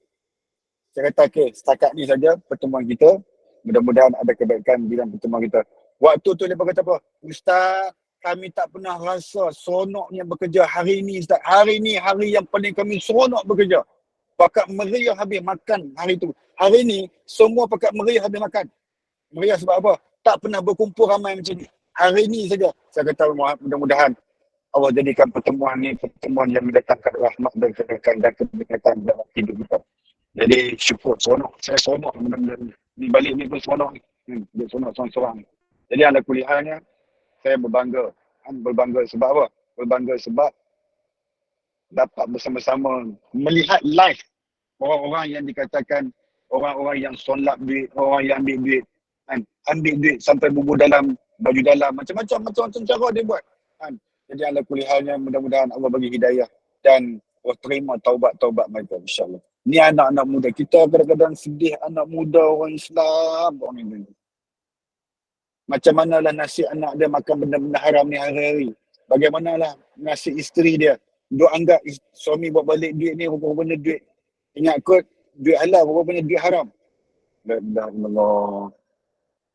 saya kata okay, setakat ni saja pertemuan kita. Mudah-mudahan ada kebaikan dalam pertemuan kita. Waktu tu dia kata apa? Ustaz, kami tak pernah rasa seronoknya bekerja hari ni Ustaz. Hari ni hari yang paling kami seronok bekerja. Pakat meriah habis makan hari tu. Hari ni semua pakat meriah habis makan. Meriah sebab apa? Tak pernah berkumpul ramai macam ni. Hari ni saja. Saya kata mudah-mudahan Allah jadikan pertemuan ni pertemuan yang mendatangkan rahmat dan kebaikan dan keberkatan dalam hidup kita. Jadi syukur, seronok. Saya seronok benar-benar. Di balik ni pun seronok ni. Dia seronok seorang-seorang. Jadi ala kuliahnya, saya berbangga. Berbangga sebab apa? Berbangga sebab dapat bersama-sama melihat live orang-orang yang dikatakan orang-orang yang solat duit, orang yang ambil duit. Ambil duit sampai bubur dalam, baju dalam, macam-macam cara dia buat. Jadi ala kuliahnya mudah-mudahan Allah bagi hidayah dan Allah terima taubat-taubat mereka, insyaAllah. Ni anak-anak muda. Kita kadang-kadang sedih anak muda orang Islam. Orang Indonesia. Macam manalah nasib anak dia makan benda-benda haram ni hari-hari. Bagaimanalah nasib isteri dia. Duk anggap suami buat balik duit ni rupa-rupanya duit. Ingat kot, duit halal rupa-rupanya duit haram. La ilaha illallah.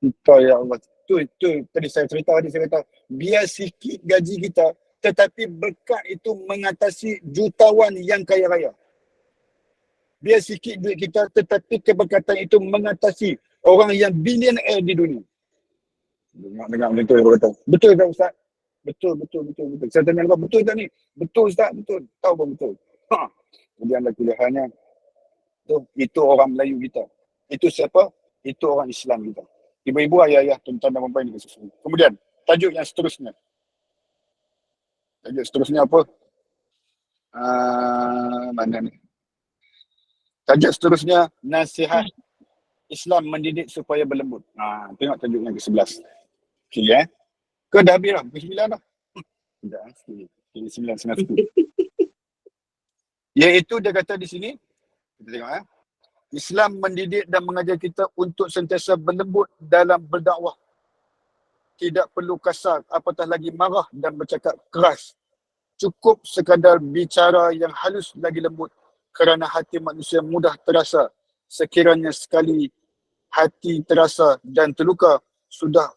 Kita ya Allah. Tu tadi saya cerita tadi, saya kata biar sikit gaji kita tetapi berkat itu mengatasi jutawan yang kaya raya. Biar sikit duit kita tetapi keberkatan itu mengatasi orang yang billionaire di dunia. Dengar macam tu dia berkata. Betul tak Ustaz? Betul. Saya tanya lepas, betul tak ni? Betul Ustaz, betul. Tahu pun betul. Jadi anda kuliahnya itu orang Melayu kita. Itu siapa? Itu orang Islam kita. Ibu-ibu, ayah-ayah, tuan-tuan dan puan-puan ini. Kemudian, tajuk yang seterusnya. Tajuk seterusnya apa? Mana ni? Tajuk seterusnya, nasihat Islam mendidik supaya berlembut. Tengok tajuk yang ke-11. Okay, Ke dah habis dah? Ke-9 dah? Tidak, ke-9, 10. Iaitu dia kata di sini, kita tengok Islam mendidik dan mengajar kita untuk sentiasa berlembut dalam berdakwah. Tidak perlu kasar, apatah lagi marah dan bercakap keras. Cukup sekadar bicara yang halus lagi lembut. Kerana hati manusia mudah terasa. Sekiranya sekali hati terasa dan terluka, sudah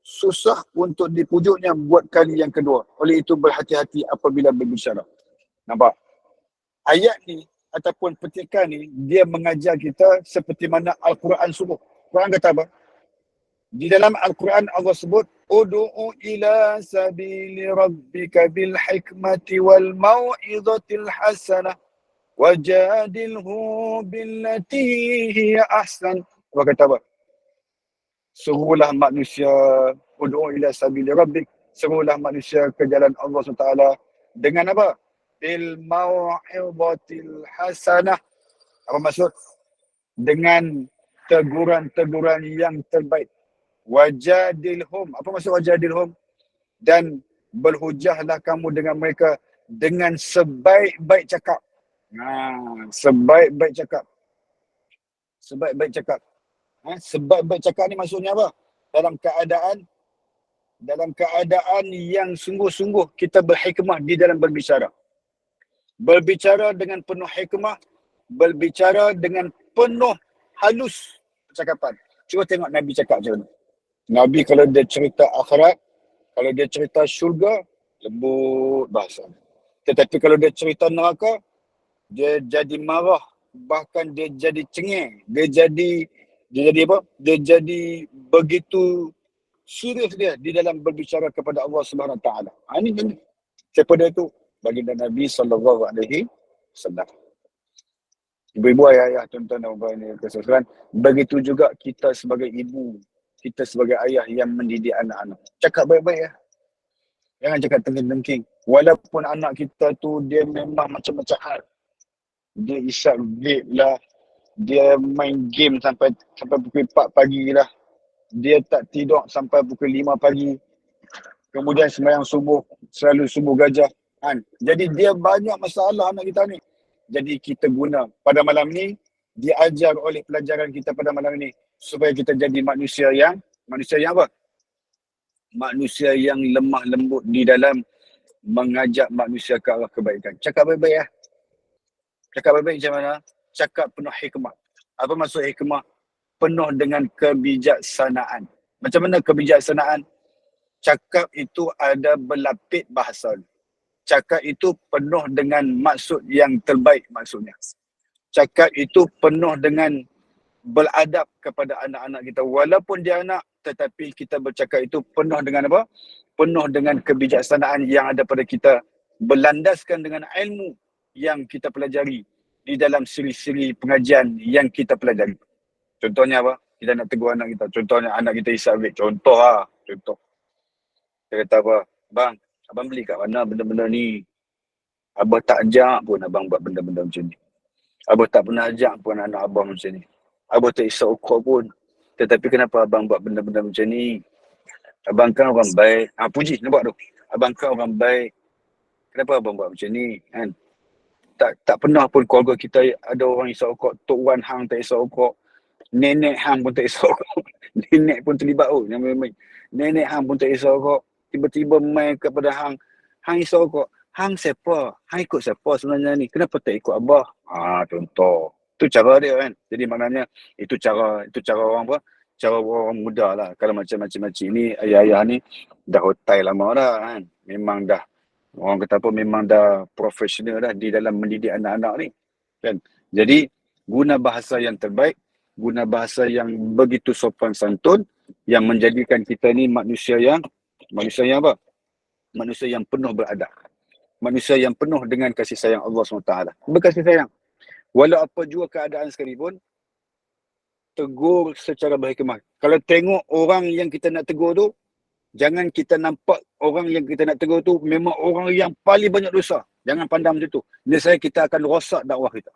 susah untuk dipujuknya buat kali yang kedua. Oleh itu berhati-hati apabila berbicara. Nampak? Ayat ni ataupun petikan ni, dia mengajar kita seperti mana Al-Quran suruh. Quran kata apa? Di dalam Al-Quran Allah sebut, Udu'u ila sabili rabbika bil hikmati wal mau'izatil hasanah. Wajadilhu billati hiya ahsan. Allah kata apa? Serulah manusia, ud'u ila sabili rabbik, serulah manusia ke jalan Allah SWT dengan apa? Bil mau'izatil hasanah. Apa maksud? Dengan teguran-teguran yang terbaik. Wajadilhum. Apa maksud wajadilhum? Dan berhujahlah kamu dengan mereka dengan sebaik-baik cakap. Sebaik-baik cakap. Sebaik-baik cakap. Sebaik-baik cakap ni maksudnya apa? Dalam keadaan yang sungguh-sungguh kita berhikmah di dalam berbicara. Berbicara dengan penuh hikmah, berbicara dengan penuh halus percakapan. Cuba tengok Nabi cakap macam mana. Nabi kalau dia cerita akhirat, kalau dia cerita syurga, lembut bahasa. Tetapi kalau dia cerita neraka, dia jadi marah, bahkan dia jadi cengeng, dia jadi apa? Dia jadi begitu serius dia di dalam berbicara kepada Allah Subhanahu Wa Taala. Ini siapa dia tu? Baginda Nabi sallallahu alaihi wasallam. Ibu-ibu, ayah-ayah, tuan-tuan dan puan ini kesesuaian. Begitu juga kita sebagai ibu, kita sebagai ayah yang mendidik anak-anak. Cakap baik-baik ya. Jangan cakap tengking-tengking. Walaupun anak kita tu dia memang macam-macam hal. Dia isap vape lah, dia main game sampai pukul 4 pagi lah. Dia tak tidur sampai pukul 5 pagi. Kemudian sembahyang subuh, selalu subuh gajah. Kan? Jadi dia banyak masalah anak kita ni. Jadi kita guna pada malam ni, diajar oleh pelajaran kita pada malam ni supaya kita jadi manusia yang apa? Manusia yang lemah lembut di dalam mengajak manusia ke arah kebaikan. Cakap baik-baik lah. Cakap baik-baik macam mana? Cakap penuh hikmah. Apa maksud hikmah? Penuh dengan kebijaksanaan. Macam mana kebijaksanaan? Cakap itu ada berlapis bahasa. Cakap itu penuh dengan maksud yang terbaik maksudnya. Cakap itu penuh dengan beradab kepada anak-anak kita. Walaupun dia anak, tetapi kita bercakap itu penuh dengan apa? Penuh dengan kebijaksanaan yang ada pada kita. Berlandaskan dengan ilmu yang kita pelajari di dalam siri-siri pengajian yang kita pelajari. Contohnya apa? Kita nak tegur anak kita. Contohnya anak kita isap vape. Contoh. Dia kata apa? Bang, abang beli kat mana benda-benda ni? Abang tak ajak pun abang buat benda-benda macam ni. Abang tak pernah ajak pun anak abang macam ni. Abang tak isap ukok pun. Tetapi kenapa abang buat benda-benda macam ni? Abang kan orang baik. Puji, nampak tu? Abang kan orang baik. Kenapa abang buat macam ni? Kan? Tak pernah pun keluarga kita ada orang isap ukok. Tok Wan hang tak isap ukok. Nenek hang pun tak isap ukok. Nenek pun terlibat. Nenek hang pun tak isap ukok. Tiba-tiba main kepada hang. Hang isap ukok. Hang siapa? Hang ikut siapa sebenarnya ni? Kenapa tak ikut abah? Contoh. Itu cara dia kan. Jadi maknanya itu cara orang apa? Cara orang muda lah. Kalau macam-macam ni, ayah-ayah ni dah hotai lama dah kan. Memang dah, orang kata apa, memang dah profesional dah di dalam mendidik anak-anak ni. Kan? Jadi guna bahasa yang terbaik, guna bahasa yang begitu sopan santun, yang menjadikan kita ni manusia yang apa? Manusia yang penuh beradab. Manusia yang penuh dengan kasih sayang Allah SWT. Berkasih sayang. Walau apa jua keadaan sekalipun, tegur secara berhikmah. Kalau tengok orang yang kita nak tegur tu, jangan kita nampak orang yang kita nak tegur tu memang orang yang paling banyak dosa. Jangan pandang macam tu. Biasanya kita akan rosak dakwah kita.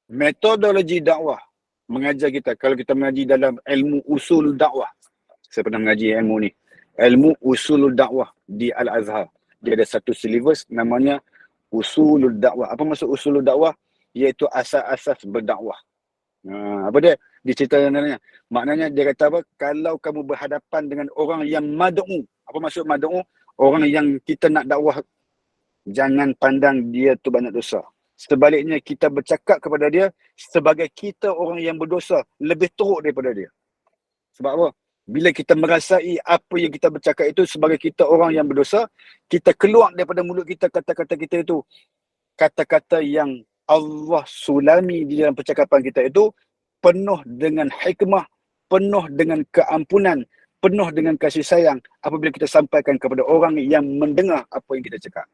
Metodologi dakwah mengajar kita, kalau kita mengaji dalam ilmu usul dakwah. Saya pernah mengaji ilmu ni. Ilmu usul dakwah di Al-Azhar. Dia ada satu silibus namanya usulul dakwah. Apa maksud usulul dakwah? Iaitu asas-asas berdakwah. Apa dia? Diceritakan maknanya dia kata apa? Kalau kamu berhadapan dengan orang yang mad'u. Apa maksud mad'u? Orang yang kita nak dakwah. Jangan pandang dia tu banyak dosa. Sebaliknya kita bercakap kepada dia sebagai kita orang yang berdosa lebih teruk daripada dia. Sebab apa? Bila kita merasai apa yang kita bercakap itu sebagai kita orang yang berdosa, kita keluar daripada mulut kita kata-kata kita itu. Kata-kata yang Allah sulami di dalam percakapan kita itu penuh dengan hikmah, penuh dengan keampunan, penuh dengan kasih sayang apabila kita sampaikan kepada orang yang mendengar apa yang kita cakap.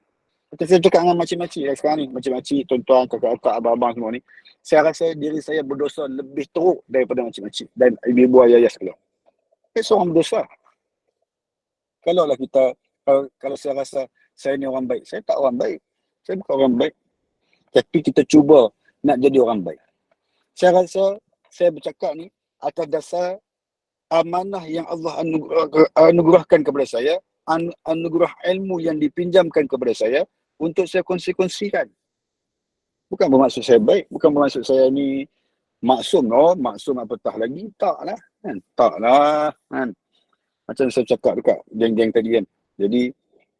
Saya cakap dengan makcik-makcik sekarang ni, makcik-makcik, tuan-tuan, kakak-kakak, abang-abang semua ni. Saya rasa diri saya berdosa lebih teruk daripada makcik-makcik dan ibu-ibu ayah-ayah sekalian. Saya seorang berdosa. Kalaulah kita, kalau saya rasa saya ni orang baik, saya tak orang baik. Saya bukan orang baik. Tapi kita cuba nak jadi orang baik. Saya rasa saya bercakap ni atas dasar amanah yang Allah anugerahkan kepada saya, anugerah ilmu yang dipinjamkan kepada saya untuk saya kongsi-kongsikan. Bukan bermaksud saya baik, bukan bermaksud saya ni maksum. Maksum apatah lagi. Taklah. Kan? Taklah. Kan? Macam saya cakap dekat geng-geng tadi kan. Jadi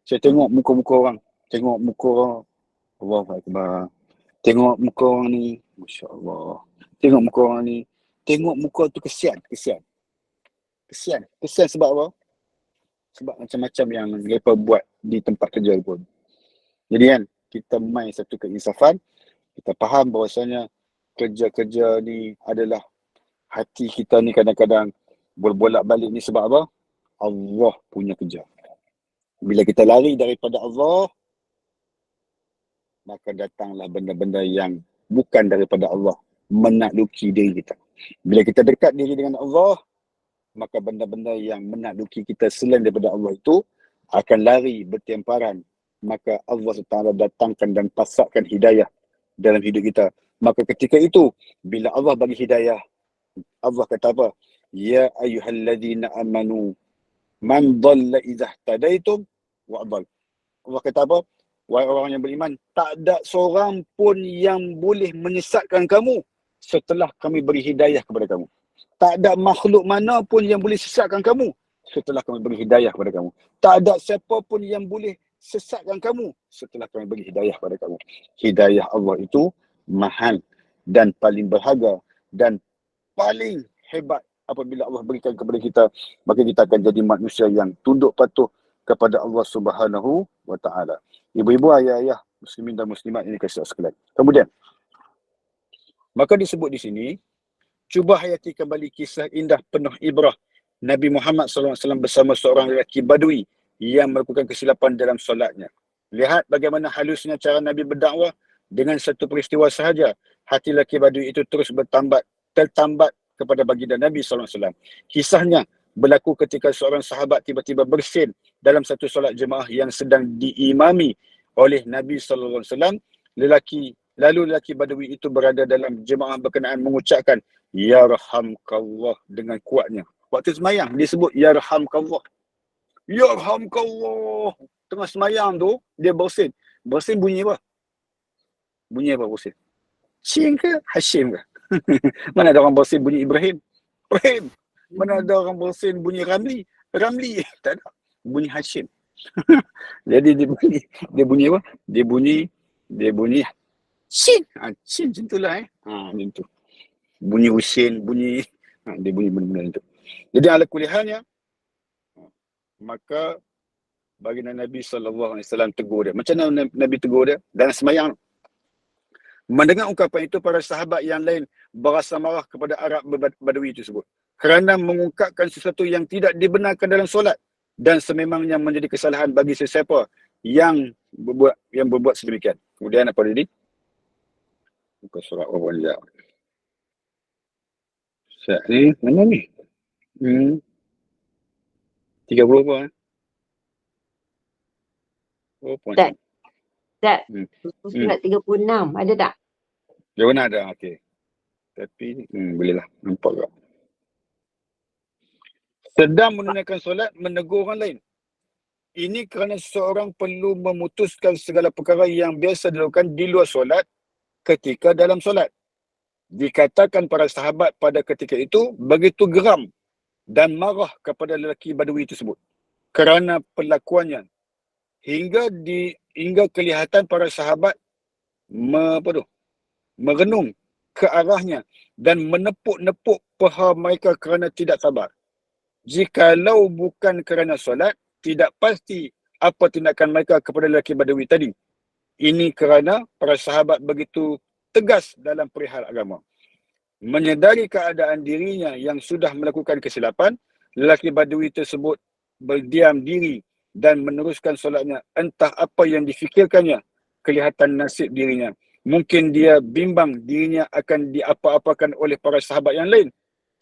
saya tengok muka-muka orang. Tengok muka orang. Allahu Akbar. Tengok muka orang ni. Masya Allah. Tengok muka orang ni. Tengok muka tu kesian. Kesian sebab apa? Sebab macam-macam yang mereka buat di tempat kerja pun. Jadi kan, kita main satu keinsafan. Kita faham bahawasanya kerja-kerja ni adalah hati kita ni kadang-kadang berbolak-balik ni sebab apa? Allah punya kerja. Bila kita lari daripada Allah, maka datanglah benda-benda yang bukan daripada Allah menakluki diri kita. Bila kita dekat diri dengan Allah, maka benda-benda yang menakluki kita selain daripada Allah itu akan lari bertemparan maka Allah Taala datangkan dan pasakkan hidayah dalam hidup kita. Maka ketika itu, bila Allah bagi hidayah, Allah kata apa? Ya ayyuhalladzina amanu man dhalla idza tadaitum wa adall. Allah kata apa? Wahai orang yang beriman, tak ada seorang pun yang boleh menyesatkan kamu setelah kami beri hidayah kepada kamu. Tak ada makhluk mana pun yang boleh sesatkan kamu setelah kami beri hidayah kepada kamu. Tak ada siapa pun yang boleh sesatkan kamu setelah kami beri hidayah kepada kamu. Hidayah Allah itu mahal dan paling berharga dan paling hebat. Apabila Allah berikan kepada kita, maka kita akan jadi manusia yang tunduk patuh kepada Allah Subhanahu wa Ta'ala. Ibu-ibu, ayah-ayah, muslimin dan muslimat ini kasih sekalian. Kemudian, maka disebut di sini, cuba hayati kembali kisah indah penuh ibrah Nabi Muhammad SAW bersama seorang lelaki Badui yang melakukan kesilapan dalam solatnya. Lihat bagaimana halusnya cara Nabi berdakwah. Dengan satu peristiwa sahaja, hati lelaki Badui itu terus tertambat kepada baginda Nabi SAW. Kisahnya berlaku ketika seorang sahabat tiba-tiba bersin dalam satu solat jemaah yang sedang diimami oleh Nabi SAW. Lalu lelaki Badui itu berada dalam jemaah berkenaan mengucapkan Ya Rahamkallah dengan kuatnya. Waktu semayang dia sebut Ya Rahamkallah. Ya Rahamkallah. Tengah semayang tu dia bersin. Bersin bunyi apa? Bunyi apa bersin? Shin ke Hashim ke? Mana ada orang bersin bunyi Ibrahim? Ibrahim. Mana ada orang bersin bunyi Ramli? Ramli. Tak ada. Bunyi Hashim. Jadi dia bunyi apa? Dia bunyi Shin. Shin macam itulah macam tu. Bunyi Husin, dia bunyi benda-benda itu. Jadi ala kulihannya, maka baginda Nabi SAW tegur dia. Macam mana Nabi tegur dia? Dalam semayang. Mendengar ungkapan itu, para sahabat yang lain berasa marah kepada Arab Badui tersebut kerana mengungkapkan sesuatu yang tidak dibenarkan dalam solat dan sememangnya menjadi kesalahan bagi sesiapa yang berbuat sedemikian. Kemudian apa tadi? Buka surat apa dia? Surat ni mana ni? 30 apa? Oh, Tak. Surat 36 ada tak? Dia mana ada, okey. Tapi bolehlah nampak tak. Sedang menunaikan solat menegur orang lain. Ini kerana seseorang perlu memutuskan segala perkara yang biasa dilakukan di luar solat ketika dalam solat. Dikatakan para sahabat pada ketika itu begitu geram dan marah kepada lelaki Badui tersebut kerana perlakuannya hingga kelihatan para sahabat merenung ke arahnya dan menepuk-nepuk paha mereka kerana tidak sabar. Jikalau bukan kerana solat, tidak pasti apa tindakan mereka kepada lelaki Badui tadi. Ini kerana para sahabat begitu tegas dalam perihal agama. Menyedari keadaan dirinya yang sudah melakukan kesilapan, lelaki Badui tersebut berdiam diri dan meneruskan solatnya. Entah apa yang difikirkannya, kelihatan nasib dirinya. Mungkin dia bimbang dirinya akan diapa-apakan oleh para sahabat yang lain.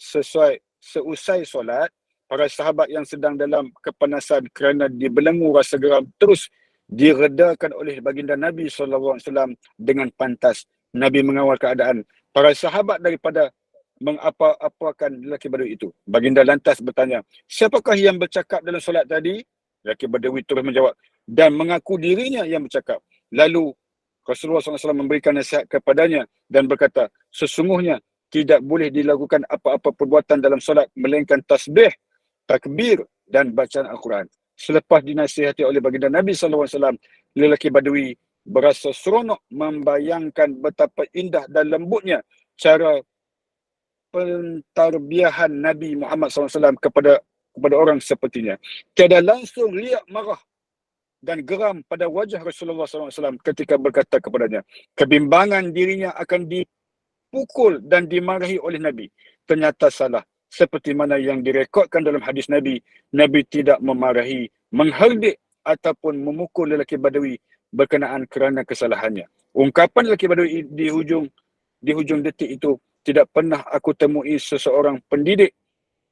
Seusai solat, para sahabat yang sedang dalam kepanasan kerana dibelenggu rasa geram terus diredakan oleh baginda Nabi SAW dengan pantas. Nabi mengawal keadaan para sahabat daripada mengapa-apakan lelaki Badui itu. Baginda lantas bertanya, siapakah yang bercakap dalam solat tadi? Lelaki Badui terus menjawab dan mengaku dirinya yang bercakap. Lalu Rasulullah SAW memberikan nasihat kepadanya dan berkata, sesungguhnya tidak boleh dilakukan apa-apa perbuatan dalam solat melainkan tasbih, takbir dan bacaan Al-Quran. Selepas dinasihati oleh baginda Nabi SAW, lelaki Badui berasa seronok membayangkan betapa indah dan lembutnya cara pentarbiahan Nabi Muhammad SAW kepada orang sepertinya. Tiada langsung lihat marah dan geram pada wajah Rasulullah SAW ketika berkata kepadanya, kebimbangan dirinya akan dipukul dan dimarahi oleh Nabi. Ternyata salah. Seperti mana yang direkodkan dalam hadis Nabi, Nabi tidak memarahi, mengherdik ataupun memukul lelaki Badui berkenaan kerana kesalahannya. Ungkapan lelaki Badui di hujung detik itu, tidak pernah aku temui seseorang pendidik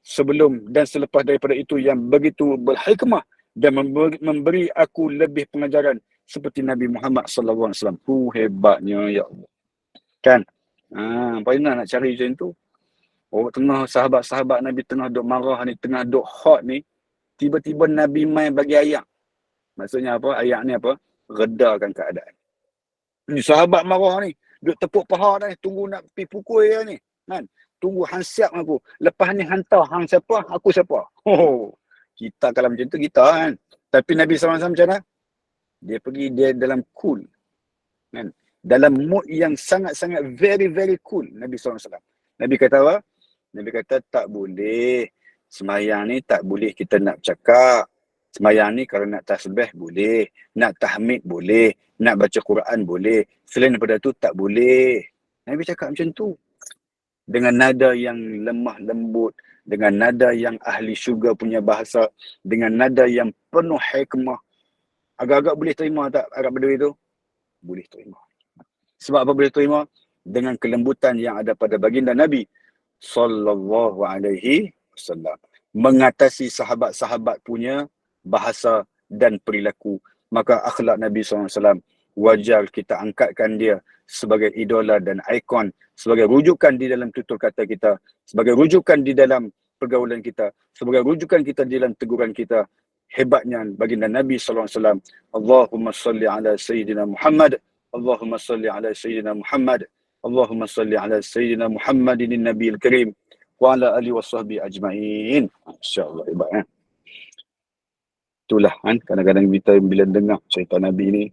sebelum dan selepas daripada itu yang begitu berhikmah dan memberi aku lebih pengajaran seperti Nabi Muhammad sallallahu alaihi wasallam. Hebatnya ya Allah. Kan? Pernah nak cari macam tu. Tengah sahabat-sahabat Nabi tengah duk marah ni, tengah duk hot ni, tiba-tiba Nabi mai bagi ayat. Maksudnya apa? Ayat ni apa? Redakan keadaan. Ni sahabat marah ni, duk tepuk paha dah ni, tunggu nak pergi pukul dia ni. Kan? Tunggu hang siap aku. Lepas ni hantar hang siapa, aku siapa. Kita kalau macam tu kita kan. Tapi Nabi SAW macam mana? Dia pergi dia dalam cool. Kan? Dalam mood yang sangat-sangat very very cool Nabi SAW. Nabi kata apa? Nabi kata tak boleh. Semayang ni tak boleh kita nak cakap. Semayang ni kalau nak tasbih boleh. Nak tahmid boleh. Nak baca Quran boleh. Selain daripada tu tak boleh. Nabi cakap macam tu. Dengan nada yang lemah lembut. Dengan nada yang ahli syurga punya bahasa. Dengan nada yang penuh hikmah. Agak-agak boleh terima tak Arab Bedui tu? Boleh terima. Sebab apa boleh terima? Dengan kelembutan yang ada pada baginda Nabi sallallahu alaihi wasallam. Mengatasi sahabat-sahabat punya bahasa dan perilaku. Maka akhlak Nabi SAW wajar kita angkatkan dia sebagai idola dan ikon, sebagai rujukan di dalam tutur kata kita, sebagai rujukan di dalam pergaulan kita, sebagai rujukan kita di dalam teguran kita. Hebatnya baginda Nabi SAW. Allahumma salli ala Sayyidina Muhammad. Allahumma salli ala Sayyidina Muhammad. Allahumma salli ala Sayyidina Muhammadin Nabiil Karim wa ala alihi wasahbihi ajma'in. Masya-Allah, hebat kan? Itulah kan, kadang-kadang kita bila dengar cerita Nabi ni,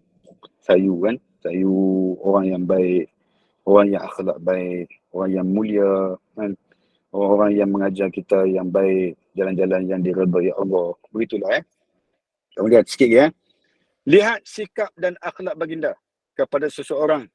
sayu kan, sayu orang yang baik, orang yang akhlak baik, orang yang mulia kan, orang yang mengajar kita yang baik, jalan-jalan yang diredai Allah. Begitulah Kemudian sikit ya. Lihat sikap dan akhlak baginda kepada seseorang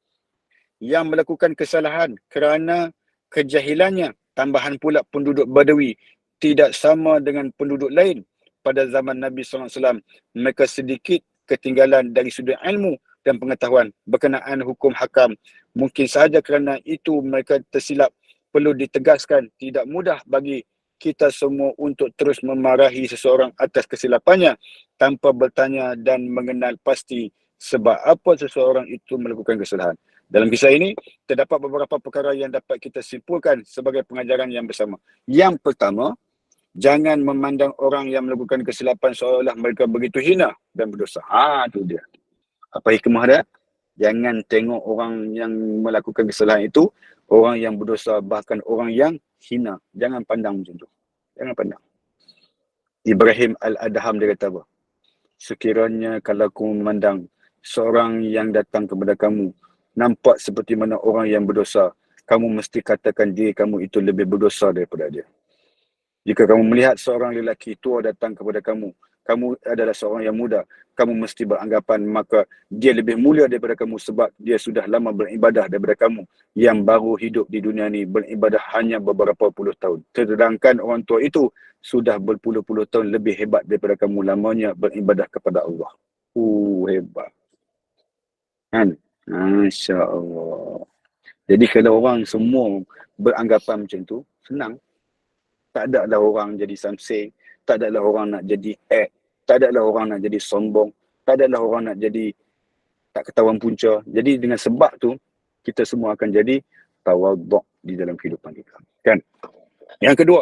yang melakukan kesalahan kerana kejahilannya. Tambahan pula penduduk Badawi tidak sama dengan penduduk lain pada zaman Nabi SAW. Mereka sedikit ketinggalan dari sudut ilmu dan pengetahuan berkenaan hukum hakam. Mungkin sahaja kerana itu mereka tersilap. Perlu ditegaskan, tidak mudah bagi kita semua untuk terus memarahi seseorang atas kesilapannya tanpa bertanya dan mengenal pasti sebab apa seseorang itu melakukan kesalahan. Dalam kisah ini, terdapat beberapa perkara yang dapat kita simpulkan sebagai pengajaran yang bersama. Yang pertama, jangan memandang orang yang melakukan kesilapan seolah-olah mereka begitu hina dan berdosa. Itu dia. Apa hikmah dia? Jangan tengok orang yang melakukan kesalahan itu, orang yang berdosa, bahkan orang yang hina. Jangan pandang macam tu. Jangan pandang. Ibrahim Al-Adham dia kata apa? Sekiranya kalau kamu memandang seorang yang datang kepada kamu nampak seperti mana orang yang berdosa, kamu mesti katakan diri kamu itu lebih berdosa daripada dia. Jika kamu melihat seorang lelaki tua datang kepada kamu, kamu adalah seorang yang muda, kamu mesti beranggapan maka dia lebih mulia daripada kamu sebab dia sudah lama beribadah daripada kamu yang baru hidup di dunia ni beribadah hanya beberapa puluh tahun. Sedangkan orang tua itu sudah berpuluh-puluh tahun lebih hebat daripada kamu lamanya beribadah kepada Allah. Hebat. Kan? Masya Allah. Jadi kalau orang semua beranggapan macam tu, senang. Tak ada lah orang jadi samseng, tak ada lah orang nak jadi tak ada lah orang nak jadi sombong, tak ada lah orang nak jadi tak ketahuan punca. Jadi dengan sebab tu, kita semua akan jadi tawaduk di dalam kehidupan kita. Kan? Yang kedua,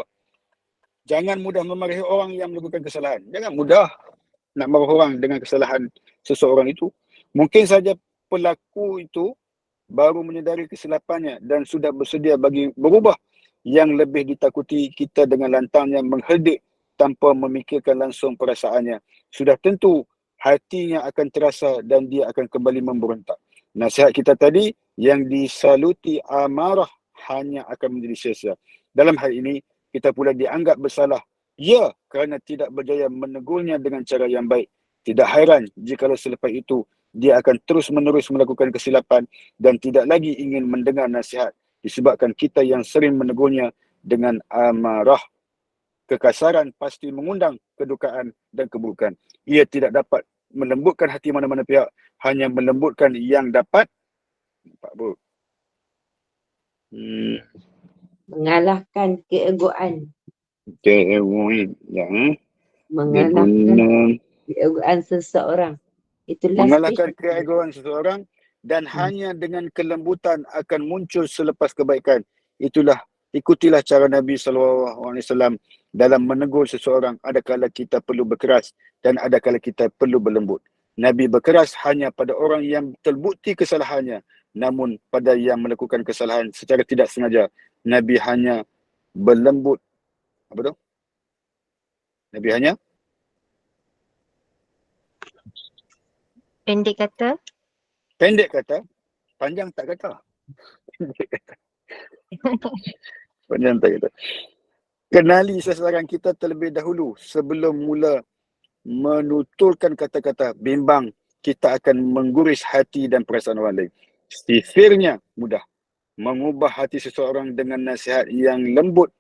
jangan mudah memarahi orang yang melakukan kesalahan. Jangan mudah nak marah orang dengan kesalahan seseorang itu. Mungkin saja pelaku itu baru menyedari kesilapannya dan sudah bersedia bagi berubah. Yang lebih ditakuti kita dengan lantangnya mengherdik tanpa memikirkan langsung perasaannya. Sudah tentu hatinya akan terasa dan dia akan kembali memberontak. Nasihat kita tadi yang disaluti amarah hanya akan menjadi sia-sia. Dalam hal ini kita pula dianggap bersalah. Ya, kerana tidak berjaya menegurnya dengan cara yang baik. Tidak hairan jikalau selepas itu dia akan terus-menerus melakukan kesilapan dan tidak lagi ingin mendengar nasihat disebabkan kita yang sering menegurnya dengan amarah. Kekasaran pasti mengundang kedukaan dan keburukan. Ia tidak dapat melembutkan hati mana-mana pihak, hanya melembutkan yang dapat mengalahkan keegoan. Keegoan, ya. Mengalahkan keegoan seseorang. Itulah mengalahkan stage. keegoan seseorang dan hanya dengan kelembutan akan muncul selepas kebaikan. Ikutilah cara Nabi SAW dalam menegur seseorang. Adakala kita perlu berkeras dan adakala kita perlu berlembut. Nabi berkeras hanya pada orang yang terbukti kesalahannya. Namun pada yang melakukan kesalahan secara tidak sengaja, Nabi hanya berlembut. Apa tu? Nabi hanya Pendek kata. pendek kata, panjang tak kata. Pendek kata. Panjang tak kata. Kenali sasaran kita terlebih dahulu sebelum mula menuturkan kata-kata bimbang. Kita akan mengguris hati dan perasaan orang lain. Sifirnya mudah. Mengubah hati seseorang dengan nasihat yang lembut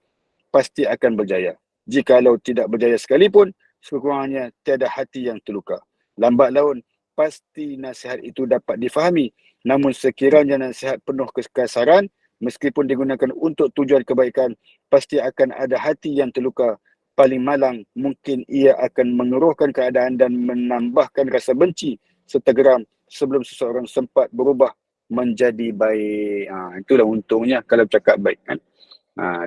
pasti akan berjaya. Jikalau tidak berjaya sekalipun, sekurang-kurangnya tiada hati yang terluka. Lambat laun, pasti nasihat itu dapat difahami. Namun sekiranya nasihat penuh kekasaran, meskipun digunakan untuk tujuan kebaikan, pasti akan ada hati yang terluka. Paling malang, mungkin ia akan mengeruhkan keadaan dan menambahkan rasa benci serta geram sebelum seseorang sempat berubah menjadi baik. Itulah untungnya kalau cakap baik kan.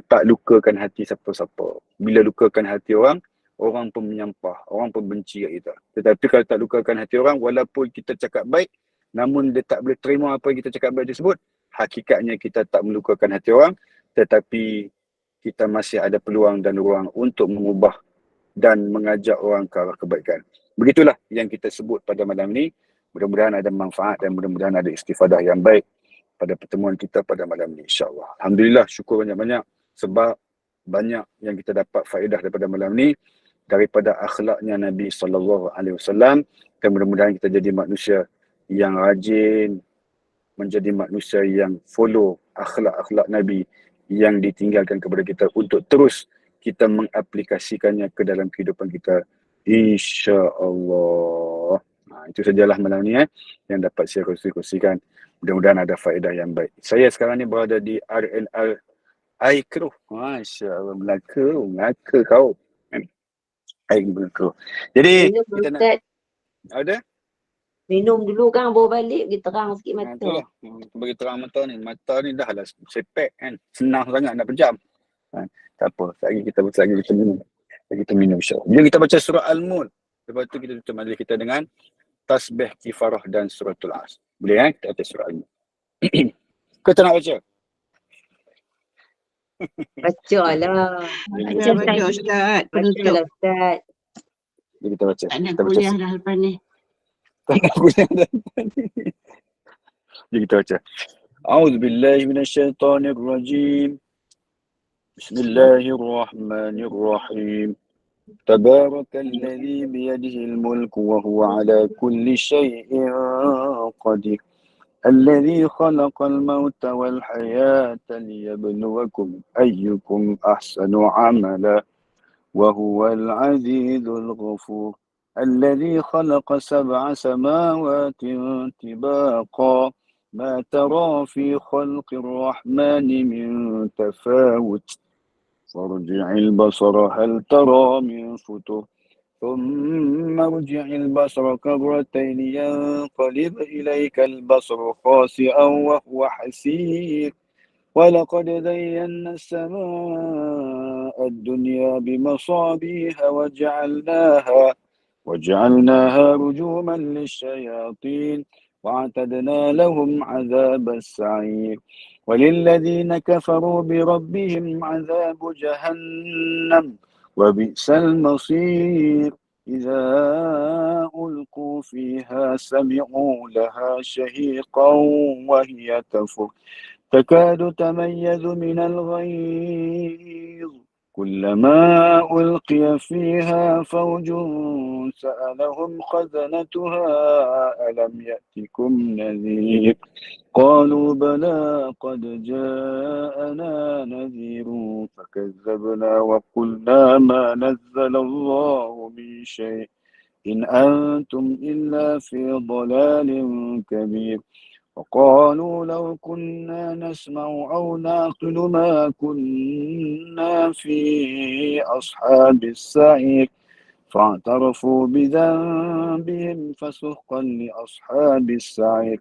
Tak lukakan hati siapa-siapa. Bila lukakan hati orang, orang pun menyampah, orang pun benci kat kita. Tetapi kalau tak lukakan hati orang, walaupun kita cakap baik, namun dia tak boleh terima apa yang kita cakap baik tersebut, hakikatnya kita tak melukakan hati orang, tetapi kita masih ada peluang dan ruang untuk mengubah dan mengajak orang ke arah kebaikan. Begitulah yang kita sebut pada malam ini. Mudah-mudahan ada manfaat dan mudah-mudahan ada istifadah yang baik pada pertemuan kita pada malam ini, insyaAllah. Alhamdulillah, syukur banyak-banyak sebab banyak yang kita dapat faedah daripada malam ini daripada akhlaknya Nabi SAW, dan mudah-mudahan kita jadi manusia yang rajin, menjadi manusia yang follow akhlak-akhlak Nabi yang ditinggalkan kepada kita untuk terus kita mengaplikasikannya ke dalam kehidupan kita, insya-Allah. Itu sajalah malam ni yang dapat saya kongsikan. Mudah-mudahan ada faedah yang baik. Saya sekarang ni berada di RNR Aikro. Masya Allah, Melaka kau. Aikro. Jadi Minum kita nak Ustaz. ada? Minum dulu kan, bawa balik pergi terang sikit mata. Itulah. Bagi terang mata ni. Mata ni dah lah sepek kan. Senang sangat nak pejam. Tak apa. Lagi kita minum. Kita minum insyaAllah. Bila kita baca surah Al-Mulk, lepas tu kita tutup majlis kita dengan tasbih kifarah dan suratul As. Boleh kita baca surah Al-Mulk. Kau nak baca? Baca lah. Baca Ustaz. Baca Penutup. lah Ustaz. Jadi kita baca. Tak nak Kita baca. kuliah dah lepas ni. Jadi kita baca. A'udzubillahi minasyaitonirrajim. Bismillahirrahmanirrahim. Tabarakalladzi biyadihil mulku wa huwa ala kulli syai'in qadir. الذي خلق الموت والحياة ليبلوكم أيكم أحسن عملا وهو العزيز الغفور الذي خلق 7 سماوات طباقا ما ترى في خلق الرحمن من تفاوت فارجع البصر هل ترى من فطور ثم ارجع البصر كرتين ينقلب إليك البصر خاسئا وهو حسير ولقد زينا السماء الدنيا بمصابيح وجعلناها رجوما للشياطين واعتدنا لهم عذاب السعير وللذين كفروا بربهم عذاب جهنم وبئس المصير إذا ألقوا فيها سمعوا لها شهيقا وهي تفور تكاد تميز من الغيظ كلما ألقي فيها فوج سألهم خزنتها ألم يأتكم نذير قالوا بلى قد جاءنا نذير فكذبنا وقلنا ما نزل الله من شيء إن أنتم إلا في ضلال كبير وقالوا لو كنا نسمع أو نعقل ما كنا في أصحاب السعير فاعترفوا بذنبهم فسحقا لأصحاب السعير.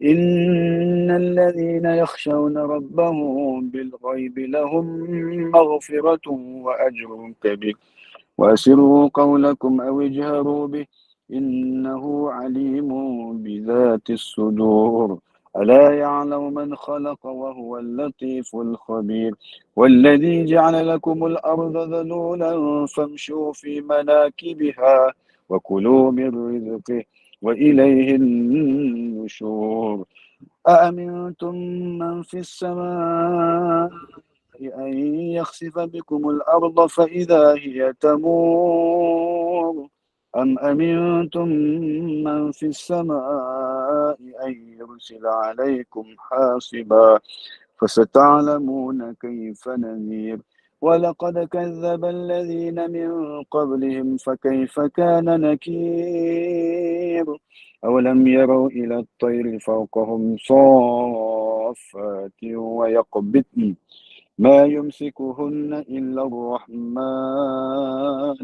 إن الذين يخشون ربهم بالغيب لهم مغفرة وأجر كبير. وأسروا قولكم أو اجهروا به إنه عليم بذات الصدور. ألا يعلم من خلق وهو اللطيف الخبير. والذي جعل لكم الأرض ذلولا فامشوا في مناكبها وكلوا من رزقه وإليه النشور. أأمنتم من في السماء أن يخسف بكم الأرض فإذا هي تمور أم أمنتم من في السماء أن يرسل عليكم حاصبا فستعلمون كيف نذير. ولقد كذب الذين من قبلهم فكيف كان نكير. أولم يروا إلى الطير فوقهم صافات ويقبضن ما يمسكهن إلا الرحمن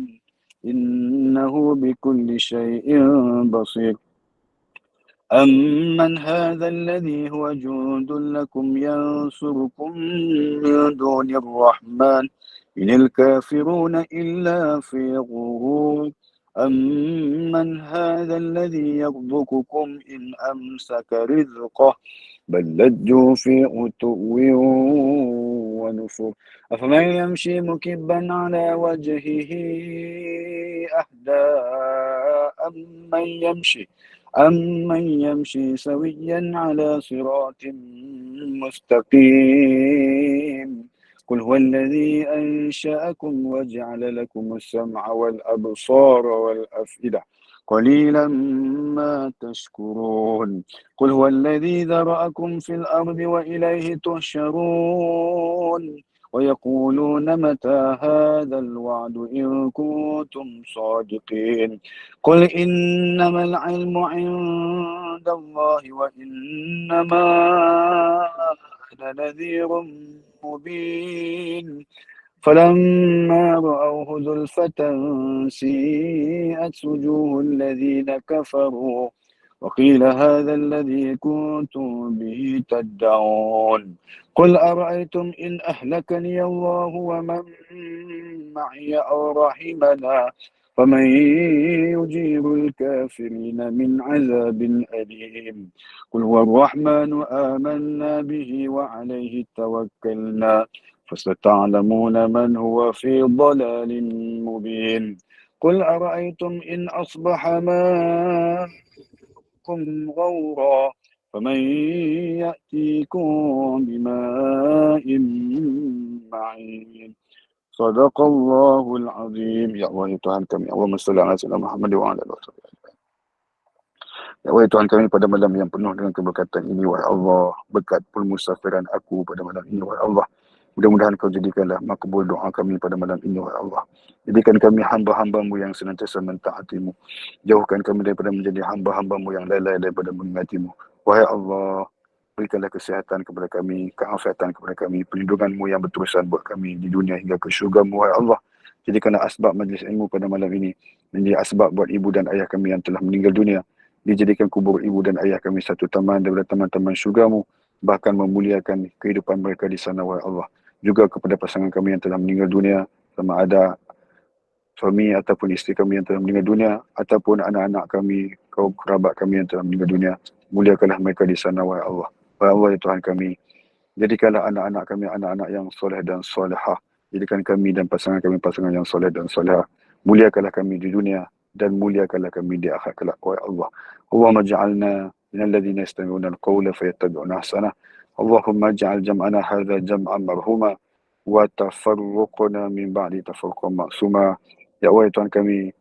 إنه بكل شيء بصير. أمن هذا الذي هو جند لكم ينصركم من دون الرحمن إن الكافرون إلا في غرور. أمن هذا الذي يرزقكم إن أمسك رزقه بل لجوا في عتو ونفور. أفمن يمشي مكبا على وجهه أهدى أمن يمشي سويا على صراط مستقيم. قل هو الذي أنشأكم وجعل لكم السمع والأبصار والأفئدة قليلا ما تشكرون. قل هو الذي ذرأكم في الأرض وإليه تحشرون. ويقولون متى هذا الوعد إن كنتم صادقين. قل إنما العلم عند الله وإنما أنا نذير مبين. فلما رأوه زلفة سيئت وجوه الذين كفروا وقيل هذا الذي كنتم به تدعون. قل أرأيتم إن أهلكني الله ومن معي أو رحمنا فمن يجير الكافرين من عذاب أليم. قل هو الرحمن آمنا به وعليه توكلنا فستعلمون من هو في ضلال مبين. قل أرأيتم إن أصبح ماءكم غورا فمن يأتيكم بماء معين. صدق الله العظيم. Ya Allah, ya Tuhan kami, Allahumma salli ala sayyidina Muhammad wa ala alihi wasallam. Ya Allah, ya Tuhan kami, pada malam yang penuh dengan keberkatan ini, wahai Allah, berkat permusafiran aku pada malam ini, wahai Allah, mudah-mudahan kau jadikanlah makbul doa kami pada malam ini, wahai Allah. Jadikan kami hamba-hambamu yang senantiasa mentaatimu. Jauhkan kami daripada menjadi hamba-hambamu yang lalai daripada mengingatimu. Wahai Allah, berikanlah kesihatan kepada kami, keafiatan kepada kami, perlindunganmu yang berterusan buat kami di dunia hingga ke syurga-Mu, wahai Allah. Jadikanlah asbab majlis ilmu pada malam ini menjadi asbab buat ibu dan ayah kami yang telah meninggal dunia. Dijadikan kubur ibu dan ayah kami satu taman daripada taman-taman syurga-Mu, bahkan memuliakan kehidupan mereka di sana, wahai Allah. Juga kepada pasangan kami yang telah meninggal dunia, sama ada suami ataupun isteri kami yang telah meninggal dunia, ataupun anak-anak kami, kaum kerabat kami yang telah meninggal dunia, muliakanlah mereka di sana, wahai Allah. Wahai Allah, ya Tuhan kami, jadikanlah anak-anak kami anak-anak yang soleh dan solehah. Jadikan kami dan pasangan kami pasangan yang soleh dan solehah. Muliakanlah kami di dunia dan muliakanlah kami di akhirat kelak, wahai Allah. Allahumma ja'alna minal ladzina yastami'una al-qawla fayattabi'una ahsanah. Allahumma ja'al jam'ana hadza jam'an marhuma wa tafarruqna min ba'di tafarruqan ma'suma. Ya Allah, ya Tuhan kami,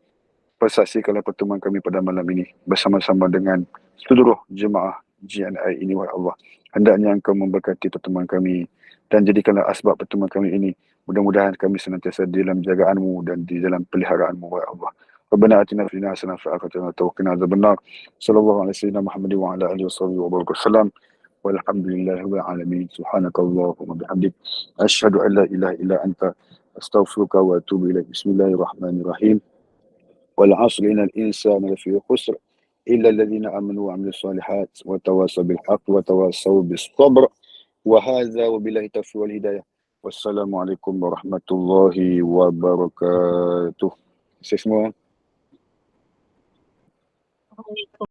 persaksikanlah pertemuan kami pada malam ini bersama-sama dengan seluruh jemaah GNI ini, wahai Allah. Hendaknya Engkau memberkati pertemuan kami dan jadikanlah asbab pertemuan kami ini. Mudah-mudahan kami senantiasa di dalam jagaan-Mu dan di dalam peliharaanmu, wahai Allah. Rabbana atina fid dunya hasanah wa fil akhirati hasanah wa qina adzabannar. Sallallahu alaihi wasallam Muhammad wa ala alihi wasallam. Walhamdulillahi rabbil alamin. Subhanakallahumma bihamdik asyhadu an la ilaha illa anta astaghfiruka wa atubu ilaik. Bismillahirrahmanirrahim. wal 'asri innal insana lafi khusr illa alladhina amanu wa 'amilus solihat wa tawassaw bil haqqi wa tawassaw bis sabr. Wa hadza wa billahi taufiq wal hidayah. Wassalamualaikum warahmatullahi wabarakatuh. Semua.